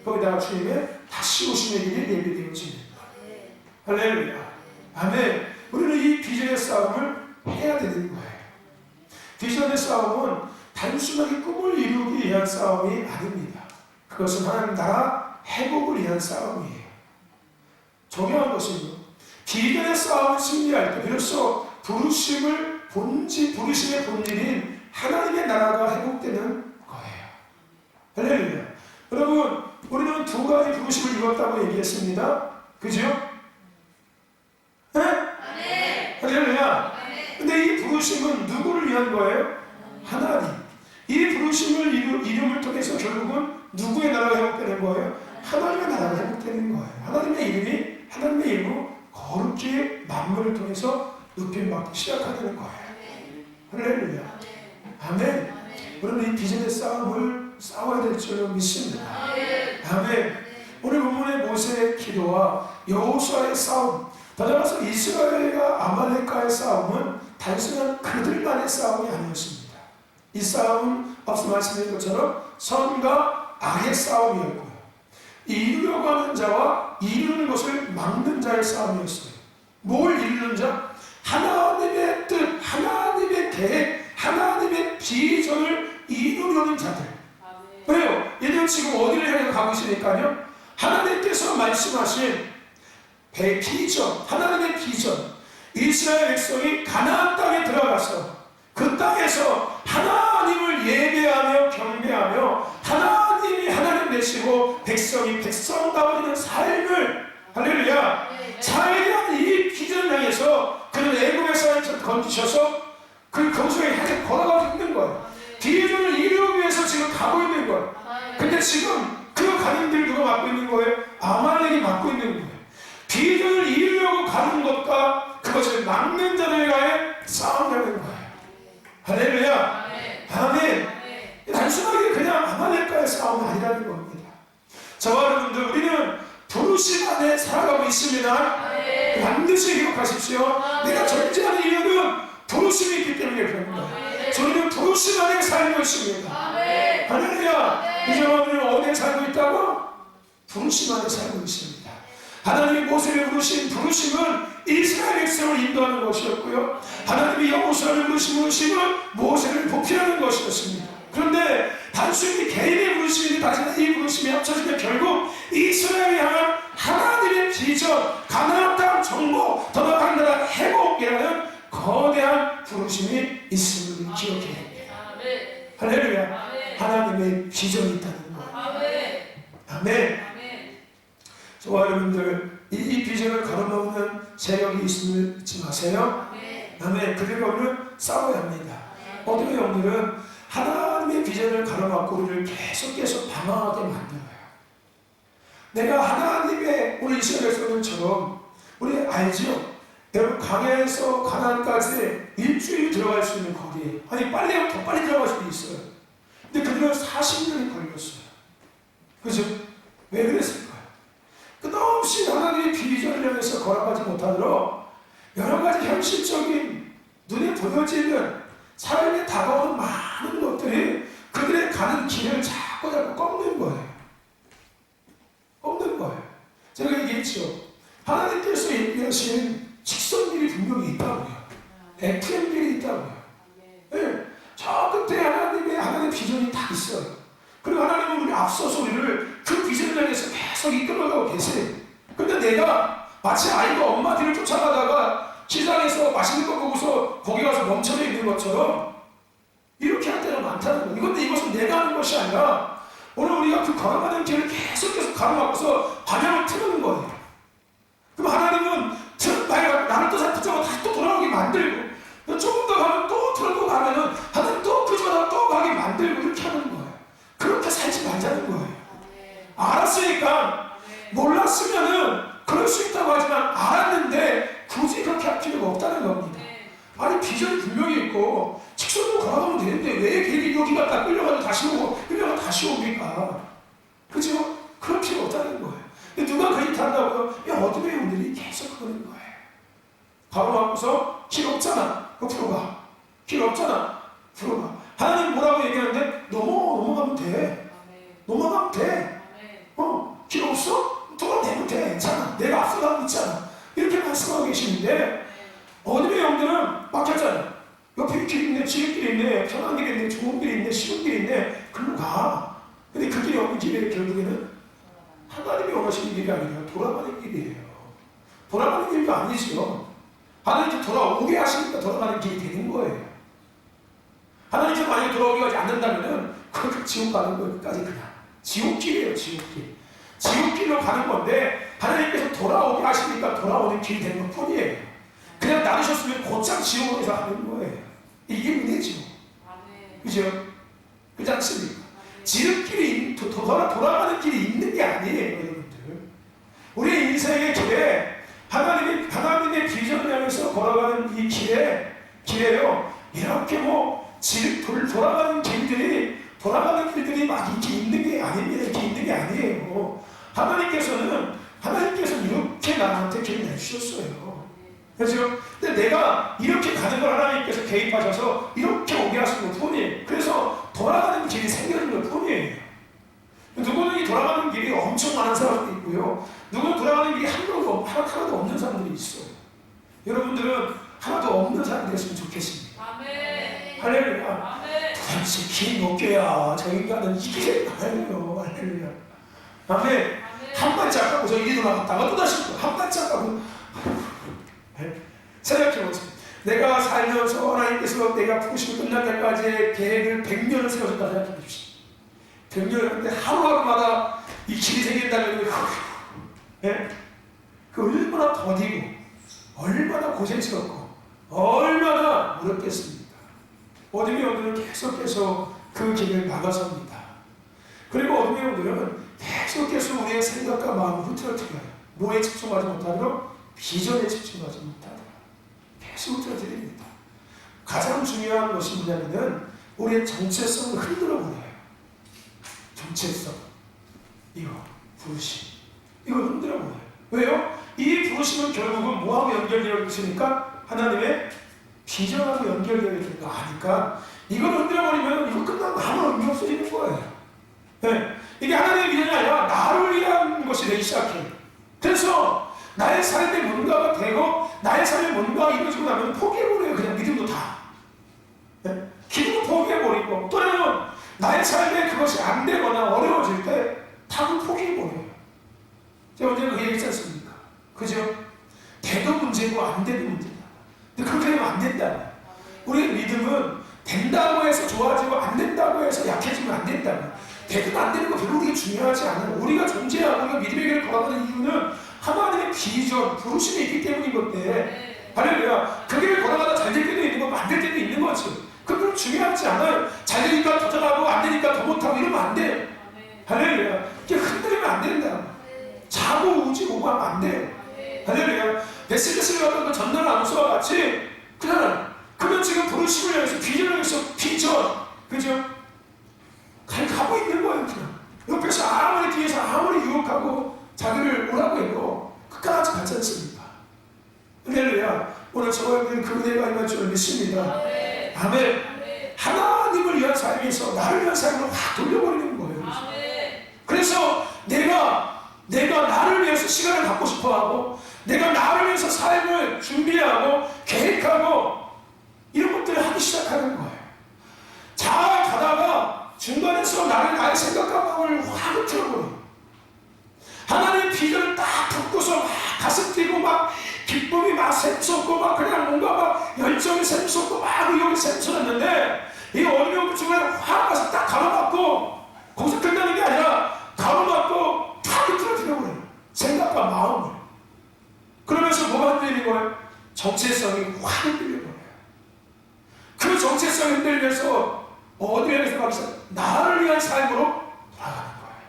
거기다가 주님의 다시 오심의 길이 예비되어지는 것. 할렐루야. 아멘. 우리는 이 비전의 싸움을 해야 되는 거예요. 비전의 싸움은 단순하게 꿈을 이루기 위한 싸움이 아닙니다. 그것은 하나님 나라 회복을 위한 싸움이에요. 중요한 것은 비전의 싸움을 승리할 때 비로소 부르심의 본질인 하나님의 나라가 회복되는 거예요. 할렐루야. 여러분, 우리는 두 가지 부르심을 입었다고 얘기했습니다. 그죠? 네? 할렐루야. 근데 이 부르심은 누구를 위한 거예요? 하나님. 이 부르심을 이름을 통해서 결국은 누구의 나라가 회복되는 거예요? 하나님의 나라가 회복되는 거예요. 하나님의 이름으로 거룩히 만물을 통해서 높임받기 시작하는 거예요. 할렐루야. 아멘. 우리는 이 비전의 싸움을 싸워야 될 줄로 믿습니다. 아멘. 오늘 본문의 모세의 기도와 여호수아의 싸움, 더 나아가서 이스라엘과 아말렉과의 싸움은 단순한 그들만의 싸움이 아니었습니다. 이 싸움은 앞서 말씀드린 것처럼 선과 악의 싸움이었고요. 이루려고 하는 자와 이루는 것을 막는 자의 싸움이었어요. 뭘 이루는 자? 하나님의 뜻, 하나님의 계획, 하나님의 비전을 이루려는 자들. 왜요? 얘들 지금 어디를 향해 가고 있으니까요? 하나님께서 말씀하신 비전, 하나님의 비전, 이스라엘 백성이 가나안 땅에 들어가서 그 땅에서 하나님을 예배하며 경배하며 하나님이 하나님 되시고 백성이 백성다워지는 삶을, 할렐루야, 살게 이 비전을 향해서 그는 애굽에서 건지셔서 그 거기서 향해 걸어가고 있는 거예요. 비전을 이루기 위해서 지금 가고 있는 거예요. 근데 지금 그 가는 길 누가 맡고 있는 거예요? 아말렉이 맡고 있는 거예요. 비전을 이루려고 가는 것과 그것을 막는 자들과의 싸움이라는 거예요. 할렐루야. 아멘. 단순하게 그냥 아말렉과의 싸움이 아니라는 겁니다. 저와 여러분들, 우리는 부르심 안에 살아가고 있습니다. 반드시 기억하십시오. 내가 존재하는 이유는 부르심이 있기 때문에 그런 거예요. 저희는 부르심 안에 살고 있습니다. 할렐루야. 이 여러분은 어디에 살고 있다고? 부르심 안에 살고 있습니다. 하나님이 모세를 부르신 부르심은 이스라엘 백성을 인도하는 것이었고요, 하나님이 여호수아를 부르신 부르심은 모세를 보필하는 것이었습니다. 그런데 단순히 개인의 부르심이 다지는 이 부르심이 합쳐지면 결국 이스라엘을 향한 하나님의 비전, 가나안 땅 정복, 더 나아간 나라 회복이라는 거대한 부르심이 있음을 기억해야 합니다. 할렐루야. 하나님의 비전이 있다는 거예요. 아멘. 저와 여러분들, 이 비전을 가로막는 세력이 있음을 잊지 마세요. 아멘. 그들과는 싸워야 합니다. 어둠의 영들은 하나님의 비전을 가로막고 우리를 계속 방황하게 만들어요. 내가 하나님의, 우리 이스라엘 백성들처럼, 우리 알죠? 여러분, 강해에서 가나안까지 일주일 들어갈 수 있는 거리, 아니 빨리 하면 더 빨리 들어갈 수도 있어요. 근데 그들은 40년이 걸렸어요. 그죠? 왜 그랬을까요? 끝없이 하나님의 비전을 향해서 걸어가지 못하도록 여러 가지 현실적인 눈에 보여지는 삶에 다가오는 많은 것들이 그들의 가는 길을 자꾸 꺾는 거예요. 꺾는 거예요. 제가 얘기했죠. 하나님께서 얘기하신 직선길이 분명히 있다고요. FM길이 있다고요. 네. 저 끝에 하나님의 비전이 다 있어요. 그리고 하나님은 우리 앞서서 우리를 그 비전을 향해서 계속 이끌어가고 계세요. 근데 내가 마치 아이가 엄마 뒤를 쫓아가다가 시장에서 맛있는 거 보고서 거기 가서 멈춰져 있는 것처럼 이렇게 할 때가 많다는 거예요. 그런데 이것은 내가 하는 것이 아니라 오늘 우리가 그 걸어가는 길을 계속 가로막고서 방향을 틀는 거예요. 그럼 하나님은 나를 또 붙잡고 다시 또 돌아오게 만들고, 조금 더 가면 또 틀고 가면은 하나님 또 그 집에 또 가게 만들고, 이렇게 하는 거예요. 그렇게 살지 말자는 거예요. 알았으니까, 몰랐으면은 그럴 수 있다고 하지만 알았는데 굳이 그렇게 할 필요가 없다는 겁니다. 아니, 비전이 분명히 있고 직선으로 걸어가면 되는데 왜 괜히 여기 갔다 끌려가서 다시 오고 끌려가 다시 옵니까? 그죠? 그럴 필요 없다는 거예요. 누가 그 짓 한다고요? 어둠의 영들이 계속 그러는 거예요. 가로막고서 길 없잖아, 옆으로 가. 길 없잖아, 앞으로 가. 하나님 뭐라고 얘기하는데 넘어가면 돼. 넘어가면 돼. 길 없어? 돌아내면 돼. 괜찮아. 내가 앞서 가고 있잖아. 이렇게 말씀하고 계시는데 어둠의 영들은 막혔잖아. 옆에 길 있네, 지름길 있네, 편한 길 있네, 좋은 길 있네, 쉬운 길 있네. 글로 가. 근데 그 길이 없는 길에 결국에는 하나님이 원하시는 길이 아니라 돌아가는 길이에요. 돌아가는 길도 아니죠. 하나님께 돌아오게 하시니까 돌아가는 길이 되는 거예요. 하나님께 만약에 돌아오게 하지 않는다면은 그렇게 지옥 가는 것까지 그냥 지옥길이에요. 지옥길. 지옥길로 가는 건데 하나님께서 돌아오게 하시니까 돌아오는 길이 되는 것 뿐이에요. 그냥 놔두셨으면 곧장 지옥에서 하는 거예요. 이게 은혜죠. 그죠? 그렇지 않습니까? 지름길이 돌아가는 길이 있는 게 아니에요, 여러분들. 우리의 인생의 길에 하나님의 비전을 향해서 걸어가는 이 길에요. 이렇게 돌아가는 길들이 막 이렇게 있는 게 아닙니다. 이렇게 있는 게 아니에요. 하나님께서는 이렇게 나한테 길을 내주셨어요. 그렇죠? 근데 내가 이렇게 가는 걸 하나님께서 개입하셔서 이렇게 오게 하신 것 뿐이에요. 그래서 돌아가는 길이 생겨진 것 뿐이에요. 누구는 이 돌아가는 길이 엄청 엄청 많은 사람도 있고요. 누구는 돌아가는 길이 하나도 없는 사람들이 있어요. 여러분들은 하나도 없는 사람이 됐으면 좋겠습니다. 아멘. 할렐루야. 아멘. 도대체 긴 어깨야. 저 인간은 이게 할렐루야. 할렐루야. 아멘. 한 발짝 가고 저 이리 돌아갔다가 또다시 한 발짝 가고 생각해보세요. 내가 살면서 하나님께서 내가 부르심을 끝날 때까지의 계획을 100년을 세워줬다 생각해 주십시오. 100년을 하는데 하루하루마다 이 길이 생긴다면 그 얼마나 더디고 얼마나 고생스럽고 얼마나 어렵겠습니까? 어둠의 영들은 계속해서 그 길을 막아섭니다. 그리고 어둠의 영들은 계속해서 우리의 생각과 마음을 흐트러뜨려요. 뭐에 집중하지 못하도록 비전에 집중하지 못하도록 계속 흐트러뜨립니다. 가장 중요한 것이 뭐냐면은 우리의 정체성을 흔들어버려요. 정체성, 이거 부르심, 이걸 흔들어버려요. 왜요? 이 부르심은 결국은 뭐하고 연결되어 있으니까 하나님의 비전하고 연결되어 있는 거 아니까 이걸 흔들어버리면 이거 끝나고 아무런 의미 없어지는 거예요. 네. 이게 하나님의 비전이 아니라 나를 위한 것이 되기 시작해요. 그래서 나의 삶에 뭔가가 되고 나의 삶에 뭔가가 이루어지고 나면 포기해버려요. 그냥 믿음도 다. 네? 기도도 포기해버리고 또는 나의 삶에 그것이 안 되거나 어려워질 때 답을 포기해버려요. 제가 언제나 그 얘기했지 않습니까? 그죠? 돼도 문제고 안 돼도 문제다. 근데 그렇게 되면 안 된다. 우리의 믿음은 된다고 해서 좋아지고 안 된다고 해서 약해지면 안 된다. 되든 안 되는 거 별로 우리가 중요하지 않아요. 우리가 존재하고 우리가 믿음의 길을 걸어가는 이유는 하나님의 비전, 부르심이 있기 때문인 건데 할렐루야. 그 길을 걸어가다 잘 될 때도 있는 거고 안 될 때도 있는 거지. 그건 중요하지 않아요. 잘 되니까 더 잘하고 안 되니까 더 못하고 이러면 안 돼요. 할렐루야. 이게 흔들리면 안 된다. 자고 우지 오고 하면 안 돼요. 할렐루야. 메시지를 갖던 그 전날 아무서와 같이 그러면 지금 부르심을 위해서 비전을 위해서 비전 그죠? 가고 있는 거예요. 그냥 옆에서 아무리 뒤에서 아무리 유혹하고 자기를 오라고 해도 끝까지 가지 않습니다. 할렐루야. 오늘 저와 여러분은 그 은혜가 임할 줄 믿습니다. 아멘. 하나님을 위한 삶에서 나를 위한 삶으로 확 돌려버리는 거예요. 그래서 내가 나를 위해서 시간을 갖고 싶어하고 내가 나를 위해서 삶을 준비하고 계획하고 이런 것들을 하기 시작하는 거예요. 잘 가다가 중간에서 나의 생각과 마음을 확 흐트러버려요. 하나님의 비전을 딱 붙고서 막 가슴 뛰고 막 기쁨이 막 샘솟고 막 그냥 뭔가 막 열정이 샘솟고 막 의욕이 샘솟았는데 이 어려운 중간에 확 가서 딱 가로막고 거기서 끝나는 게 아니라 가로막고 다 흐트러뜨려버려요. 생각과 마음을. 그러면서 뭐가 흔들리는 거예요? 정체성이 확 흔들려버려요. 그 정체성이 흔들려서 어디에서 가서 나를 위한 삶으로 돌아가는 거예요.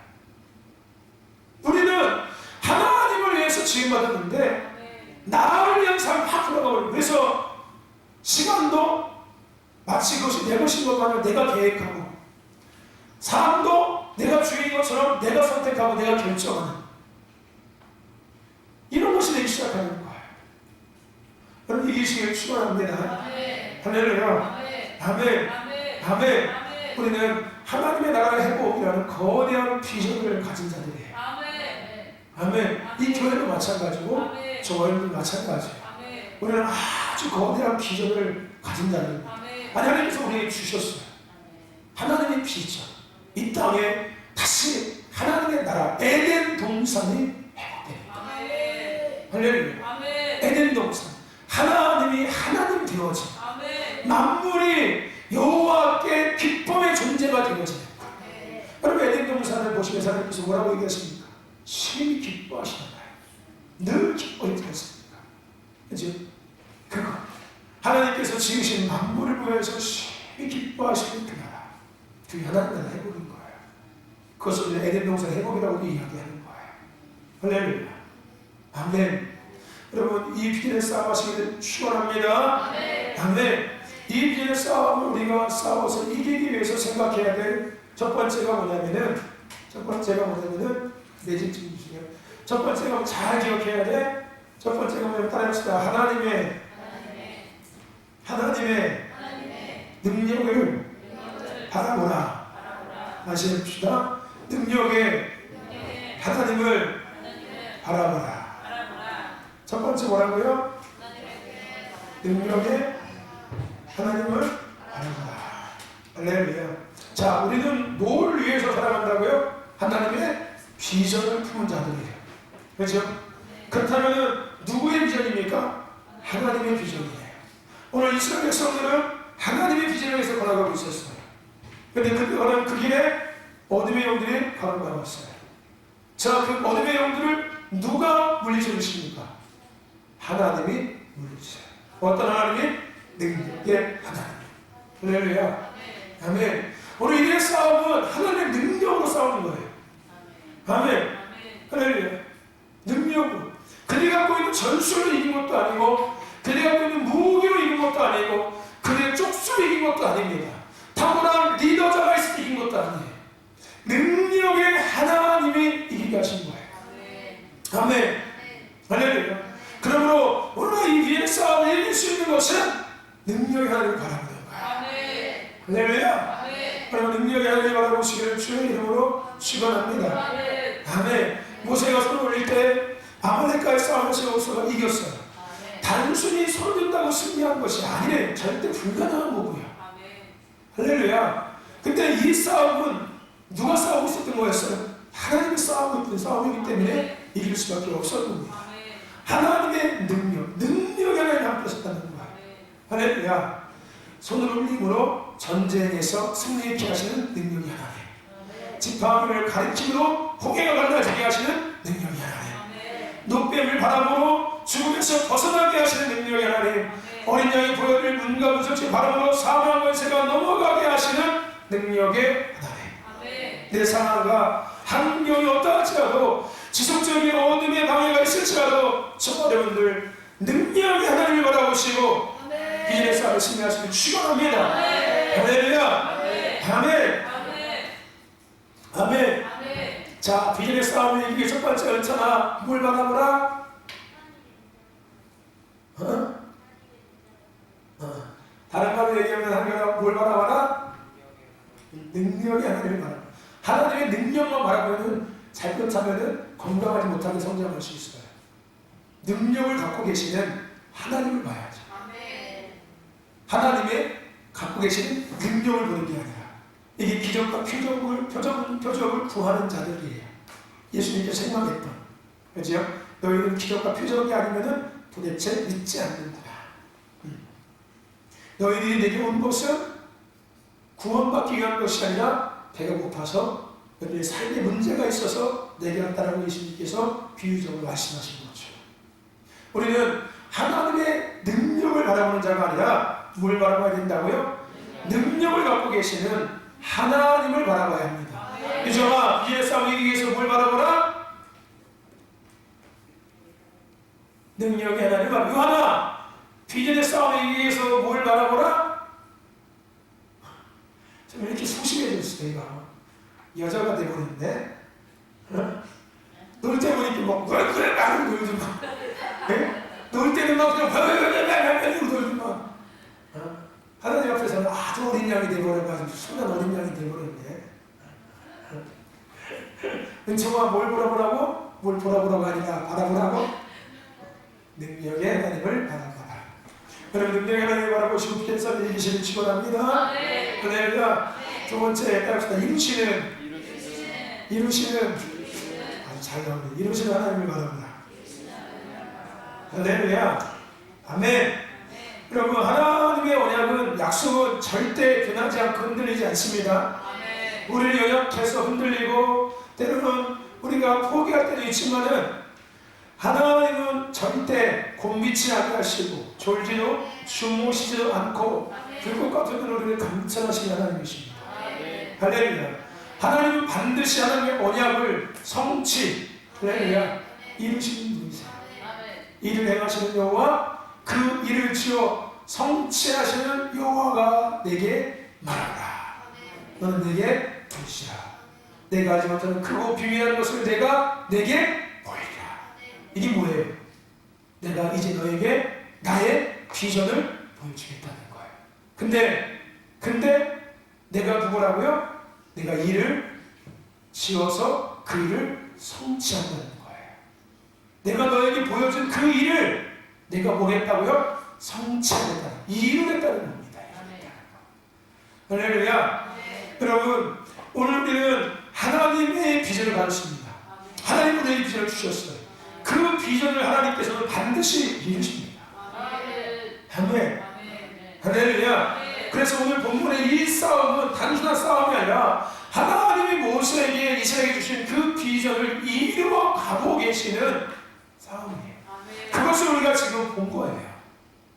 우리는 하나님을 위해서 지음받았는데 나를 위한 삶을 확 돌아가버려요. 그래서 시간도 마치 그것이 내 것인 것만을 내가 계획하고 삶도 내가 주인 것처럼 내가 선택하고 내가 결정하는 이런 것이 되기 시작하는 거예요. 여러분 이기시길 축원합니다. 할렐루야. 아멘. 아멘. 우리는 하나님의 나라의 회복이라는 거대한 비전을 가진 자들이에요. 아멘. 이 교회도 마찬가지고 저와 여러분도 마찬가지예요. 우리는 아주 거대한 비전을 가진 자들입니다. 하나님께서 우리에게 주셨어요. 하나님의 비전. 이 땅에 다시 하나님의 나라 에덴 동산이 회복됩니다. 할렐루야. 에덴 동산. 하나님이 하나님 되어진 만물이 여호와께 기쁨의 존재가 되어지는 거예요. 여러분 에덴 동산을 보시면서 하나님께서 뭐라고 얘기하십니까? 심히 기뻐하시는 거예요. 늘 기뻐해 드렸습니까? 그죠? 그거 하나님께서 지으신 만물을 보면서 심히 기뻐하시는 그 나라, 그 하나님 나라 회복인 거예요. 그것을 에덴 동산 회복이라고 이야기하는 거예요. 할렐루야. 아멘. 여러분 이 비전의 싸움하시기를 축원합니다. 아멘. 이 비전의 싸움을 우리가 싸워서 이기기 위해서 생각해야 될 첫 번째가 뭐냐면은 매직 좀 주세요. 첫 번째가 잘 기억해야 돼. 첫 번째가 뭐냐면 따라합시다. 하나님의 능력을 바라보라. 다시 해봅시다. 능력의 하나님을 바라보라. 첫 번째 뭐라고요? 능력에 하나님을 바라보라. 할렐루야. 자, 우리는 뭘 위해서 살아간다고요? 하나님의 비전을 품은 자들이에요. 그렇죠? 그렇다면 누구의 비전입니까? 하나님의 비전이에요. 오늘 이스라엘 백성들은 하나님의 비전을 위해서 걸어가고 있었어요. 그런데 그 길에 어둠의 영들이 가로막았어요. 자, 그 어둠의 영들을 누가 물리쳐 주십니까? 하나님이 물리쳐요. 어떤 하나님이? 능력의 하나님. 할렐루야. 아멘. 오늘 이들의 싸움은 하나님의 능력으로 싸우는 거예요. 아멘. 할렐루야. 능력으로. 그들이 갖고 있는 전술로 이긴 것도 아니고, 그들이 갖고 있는 무기로 이긴 것도 아니고, 그들의 쪽수로 이긴 것도 아닙니다. 탁월한 리더자가 있을 때 이긴 것도 아니에요. 능력의 하나님이 이기게 하신 거예요. 아멘. 할렐루야. 그러므로 오늘 이 위의 싸움을 이길 수 있는 것은 능력의 하나님을 바라보는 거예요. 할렐루야. 그러면 능력의 하나님을 바라보시기를 주의 이름으로 축원합니다. 아멘. 모세가 손을 올릴 때 아말렉과의 싸움에서 여호수아가 이겼어요. 단순히 손을 든다고 승리한 것이 아니래. 절대 불가능한 거고요. 할렐루야. 근데 이 싸움은 누가 싸우고 있었던 거였어요? 하나님이 싸우고 있던 싸움이기 때문에 이길 수밖에 없었던 겁니다. 하나님의 능력이 하나님 함께 하셨다는 거야. 할렐루야. 손을 올림으로 전쟁에서 승리케 하시는 능력이 하나님. 지팡이를 가리킴으로 홍해가 갈라지게 하시는 능력이 하나님. 노뱀을 바람으로 죽음에서 벗어나게 하시는 능력이 하나님. 어린 양이 보여드릴 눈과 무섭지 바람으로 사망 권세가 넘어가게 하시는 능력의 하나님. 내 상황과 환경이 어떠 할지라도 지속적인 어둠의 방해가 있을지라도 저 여러분들 능력의 하나님을 바라보시고 비전의 싸움을 승리하시길 축원합니다. 할렐루야. 아멘. 아멘. 자, 비전의 싸움을 이기기 첫 번째 연차나 뭘 바라보라? 다른 말로 얘기하면 하나님은 뭘 바라봐라? 능력의 하나님을 바라봐. 하나님의 능력만 바라보면 잘못하면 건강하지 못하게 성장할 수 있어요. 능력을 갖고 계시는 하나님을 봐야죠. 하나님의 갖고 계시는 능력을 보는 게 아니라 이게 기적과 표적을 구하는 자들이에요. 예수님께서 생각했던, 그렇죠? 너희는 기적과 표적이 아니면 도대체 믿지 않는구나. 너희들이 내게 온 것은 구원받기 위한 것이 아니라 배가 고파서 너희들의 삶에 문제가 있어서 내게 왔다라고 예수님께서 비유적으로 말씀하신 거죠. 우리는 하나님의 능력을 바라보는 자가 아니라 뭘 바라봐야 된다고요? 능력을 갖고 계시는 하나님을 바라봐야 합니다. 유정아, 비전의 싸움을 이기기 위해서 뭘 바라보라? 능력의 하나님을 바라보라. 유하나, 비전의 싸움을 이기기 위해서 뭘 바라보라? 좀 이렇게 소심해졌어. 내가 여자가 되버렸네. 놀 때 보니까 막 그래 나를 놀지 마. 놀 때는 막 그냥 놀지 마. 하나님 앞에서는 아주 어린 양이 되버려가지고 순간 어린 양이 되버렸네. 은총아, 뭘 보라보라고? 뭘 보라보라고 아니라 바라보라고? 능력의 하나님을 바라보라. 여러분, 능력의 하나님을 바라보시고 비전의 싸움을 이기시길 축원합니다. 할렐루야. 두 번째 따라합시다. 이루시는 아주 잘 나오네. 이루시는 하나님을 바라보라. 할렐루야. 아멘. 여러분, 하나님의 언약은, 약속은 절대 변하지 않고 흔들리지 않습니다. 우리를 연약해서 흔들리고 때로는 우리가 포기할 때도 있지만은 하나님은 절대 곤비치 않게 하시고 졸지도 주무시지도 않고 불꽃 같은 우리를 감찰하시는 하나님이십니다. 할렐루야. 하나님은 반드시 하나님의 언약을 성취, 할렐루야, 이루시는 분이세요. 일을 행하시는 여호와, 그 일을 지어 성취하시는 여호와가 내게 말하라. 너는 내게 보시라. 내가 하지 못하는 크고 비밀한 것을 내가 내게 보이리라. 이게 뭐예요? 내가 이제 너에게 나의 비전을 보여주겠다는 거예요. 근데 내가 누구라고요? 내가 일을 지어서 그 일을 성취한다는 거예요. 내가 너에게 보여준 그 일을 내가 뭐 했다고요? 성취하겠다. 이루겠다는 겁니다. 할렐루야. 여러분, 오늘 우리는 하나님의 비전을 받았습니다. 하나님 우리에게 비전을 주셨어요. 그 비전을 하나님께서는 반드시 이루십니다. 아멘. 할렐루야. 그래서 오늘 본문의 이 싸움은 단순한 싸움이 아니라 하나님이 모세에게 이스라엘에게 주신 그 비전을 이루어 가고 계시는 싸움이에요. 그것을 우리가 지금 본 거예요.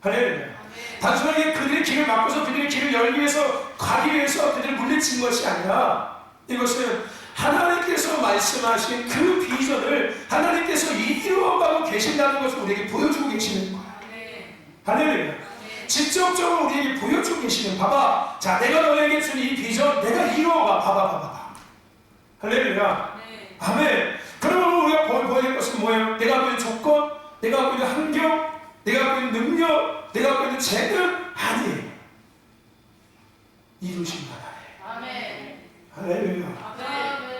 할렐루야. 단순하게 그들의 길을 막고서 그들의 길을 열기 위해서 가기 위해서 그들을 물리친 것이 아니라 이것은 하나님께서 말씀하신 그 비전을 하나님께서 이루어가고 계신다는 것을 우리에게 보여주고 계시는 거예요. 할렐루야. 직접적으로 우리에게 보여주고 계시는, 봐봐, 자, 내가 너에게 준 이 비전 내가 이루어가, 봐봐. 할렐루야. 아멘. 그러면 우리가 보여야 될 것은 뭐예요? 내가 갖고 있는 조건, 내가 갖고 있는 환경, 내가 갖고 있는 능력, 내가 갖고 있는 재능 아니에요. 이루신 하나님. 할렐루야.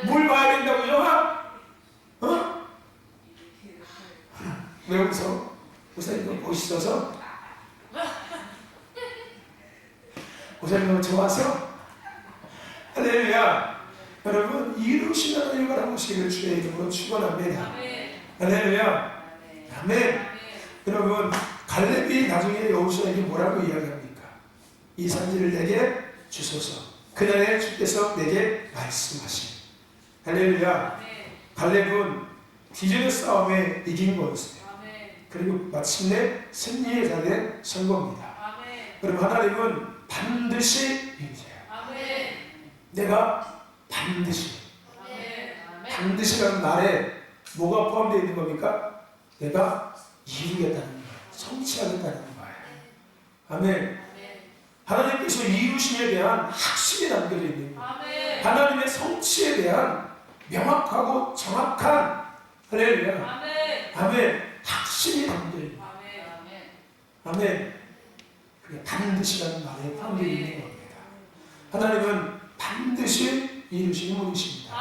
뭘 봐야 된다고 영화? 어? 왜 웃어? 목사님 멋있어서? 목사님 좋아서? 할렐루야. 여러분, 이루신 하나님을 바라보시기를 주의 이름으로 축원합니다. 할렐루야. 아멘. 여러분, 갈렙이 나중에 여호수아에게 뭐라고 이야기합니까? 이 산지를 내게 주소서. 그날에 주께서 내게 말씀하신. 할렐루야. 갈렙은 비전의 싸움에 이긴 거였어요. 그리고 마침내 승리의 자리에 선 겁니다. 그럼 하나님은 반드시 이루세요. 내가 반드시. 반드시라는 말에 뭐가 포함되어 있는 겁니까? 내가 이루겠다는 거예요. 성취하겠다는 거예요. 아멘. 하나님께서 이루심에 대한 확신이 담겨져 있는 거예요. 하나님의 성취에 대한 명확하고 정확한, 할렐루야. 아멘. 확신이 담겨져 있는 거예요. 아멘. 그게 반드시라는 말에 포함되어 있는 겁니다. 하나님은 반드시 이루시는 분이십니다.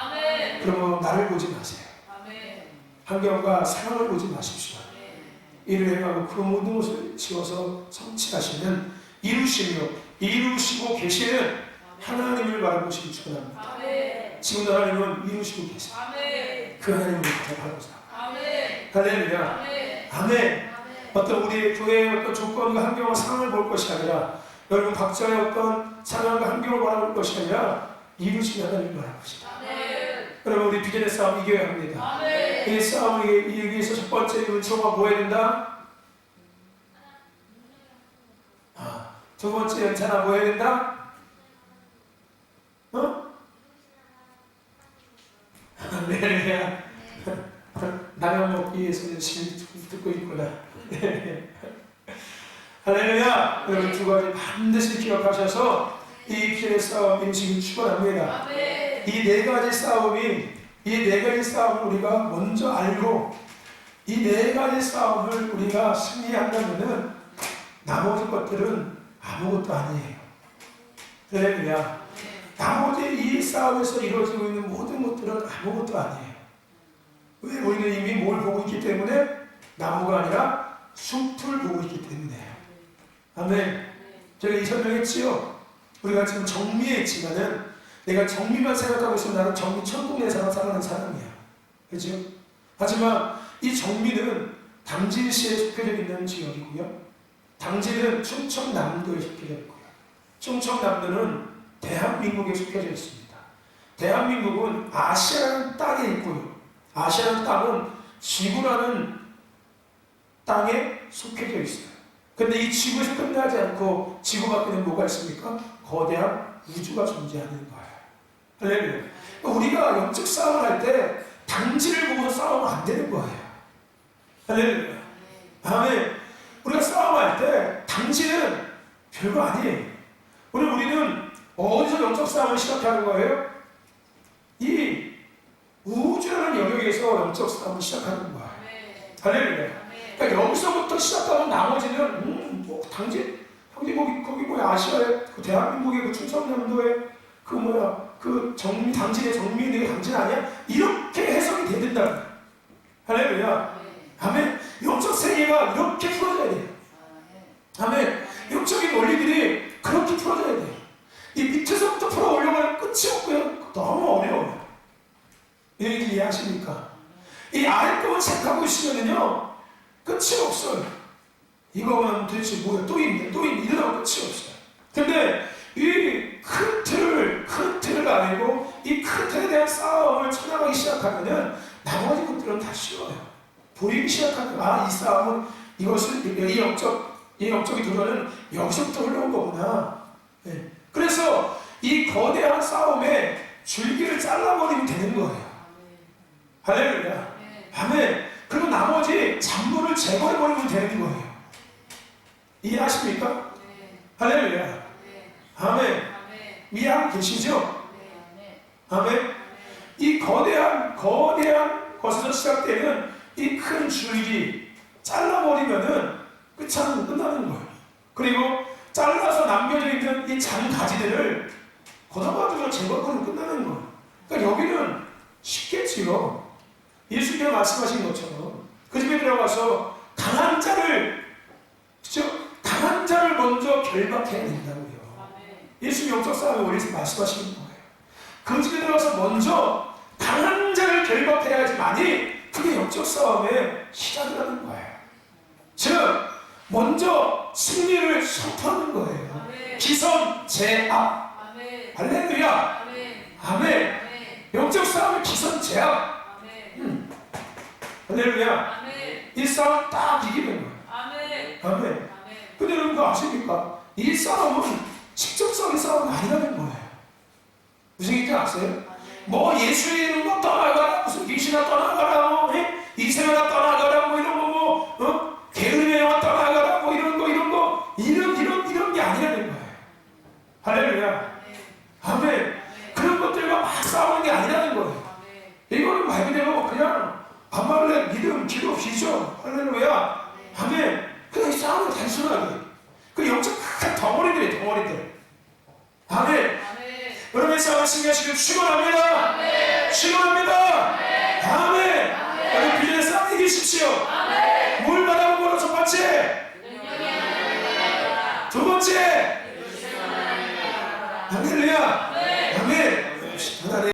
그러면 나를 보지 마세요. 환경과 상황을 보지 마십시오. 이를 행하고 그 모든 것을 지어서 성취하시는, 이루시고 계시는 하나님을 바라보시기 축원합니다. 지금도 하나님은 이루시고 계세요. 그 하나님을 바라보자. 할렐루야. 아멘. 어떤 우리 교회의 어떤 조건과 환경과 상황을 볼 것이 아니라, 여러분 각자의 어떤 상황과 환경을 바라볼 것이 아니라 이루시는 하나님을 바라보시다. 여러분, 우리 비전의 싸움 이겨야 합니다. 이 싸움을 이기기 위해서 첫 번째 은총과 뭐 해야 된다? 두 번째 연차나 뭐 해야 된다? 네. 라면 먹기 위해서 열심히 듣고 있구나. 할렐루야. 여러분, 두 가지 반드시 기억하셔서 이 비전의 싸움 임식을 축원합니다. 이 네 가지 싸움을 우리가 먼저 알고 이 네 가지 싸움을 우리가 승리한다면은 나머지 것들은 아무것도 아니에요. 할렐루야. 나머지 이 싸움에서 이루어지고 있는 모든 것들은 아무것도 아니에요. 왜? 우리는 이미 뭘 보고 있기 때문에? 나무가 아니라 숲을 보고 있기 때문에요. 아멘. 제가 이 설명했지요. 우리가 지금 정미에 있지만은 내가 정미만 생각하고 있으면 나는 정미 천국에 살아가는 사람이야. 그렇죠? 하지만 이 정미는 당진시에 속해져 있는 지역이고요. 당진은 충청남도에 속해져 있고요. 충청남도는 대한민국에 속해져 있습니다. 대한민국은 아시아라는 땅에 있고요. 아시아라는 땅은 지구라는 땅에 속해져 있어요. 근데 이 지구에서 끝나지 않고 지구 밖에는 뭐가 있습니까? 거대한 우주가 존재하는 거예요. 할렐루야. 우리가 영적 싸움을 할 때 당지를 보고 싸우면 안 되는 거예요. 할렐루야. 아멘. 우리가 싸움할 때 당지는 별거 아니에요. 우리는 어디서 영적 싸움을 시작하는 거예요? 이 우주라는 영역에서 영적 싸움을 시작하는 거예요. 할렐루야. 그러니까 여기서부터 시작하면 나머지는 뭐 당지 거기 뭐 아시아에 그 대한민국의 그 충청남도에 당신의 정민의 당신 아니야? 이렇게 해석이 된다. 할렐루야. 아멘. 영적 세계가 이렇게 풀어져야 돼요. 아멘. 영적인 원리들이 그렇게 풀어져야 돼요. 이 밑에서부터 풀어 올려가면 끝이 없고요. 너무 어려워요. 이 얘기 이해하십니까? 이 아랫부분 생각하고 있으면요 끝이 없어요. 이거만 도대체 뭐야? 또 있네, 또 있네. 이러다가 끝이 없어요. 근데 이 큰 틀을 알고 이 큰 틀에 대한 싸움을 쳐나가기 시작하면은 나머지 것들은 다 쉬워요. 보이기 시작하면 이 싸움은 이 영적인 도전은 여기서부터 흘러온 거구나. 네. 그래서 이 거대한 싸움에 줄기를 잘라버리면 되는 거예요. 할렐루야. 아멘. 그리고 나머지 잔물을 제거해버리면 되는 거예요. 이해하십니까? 할렐루야. 아멘. 이해하고 계시죠? 아멘. 이 거대한 것에서 시작되는 이 큰 줄기 잘라버리면은 끝나는 거예요. 그리고 잘라서 남겨져 있는 이 장가지들을 걷어가지고 제거하면 끝나는 거예요. 그러니까 여기는 쉽겠지요. 예수님이 말씀하신 것처럼 그 집에 들어가서 강한 자를 먼저 결박해야 된다고요. 예수님 영적 싸움의 원리에서 말씀하시는 거예요. 그 집에 들어가서 먼저 강한 자를 결박해야지만이 그게 영적 싸움의 시작을 하는 거예요. 즉 먼저 승리를 선포하는 거예요. 기선제압. 할렐루야. 아멘. 영적 싸움의 기선제압. 할렐루야. 이 싸움 딱 이기는 거예요. 아멘. 근데 여러분 그거 아십니까? 이 싸움은 직접적인 싸움은 아니라는 거예요. 무슨 얘기인지 아세요? 뭐 예수 이름으로 떠나가라, 무슨 귀신아 떠나가라, 이세가 떠나가라, 뭐 이런 거, 게으르메와 떠나가라, 뭐 이런 게 아니라는 거예요. 할렐루야. 아멘. 그런 것들과 막 싸우는 게 아니라는 거예요. 이거는 말 그대로 그냥 반말로 믿음, 기도, 비전. 할렐루야. 아멘. 그냥 싸우는 단순하게. 그 영적 큰 덩어리들. 아멘. 여러분의 싸움을 승리하시길 축원합니다. 축원합니다. 아멘. 여러분 비전의 싸움 이기십시오. 뭘 바라본 거로 첫 번째. 두 번째. 할렐루야. 아멘. 하나님.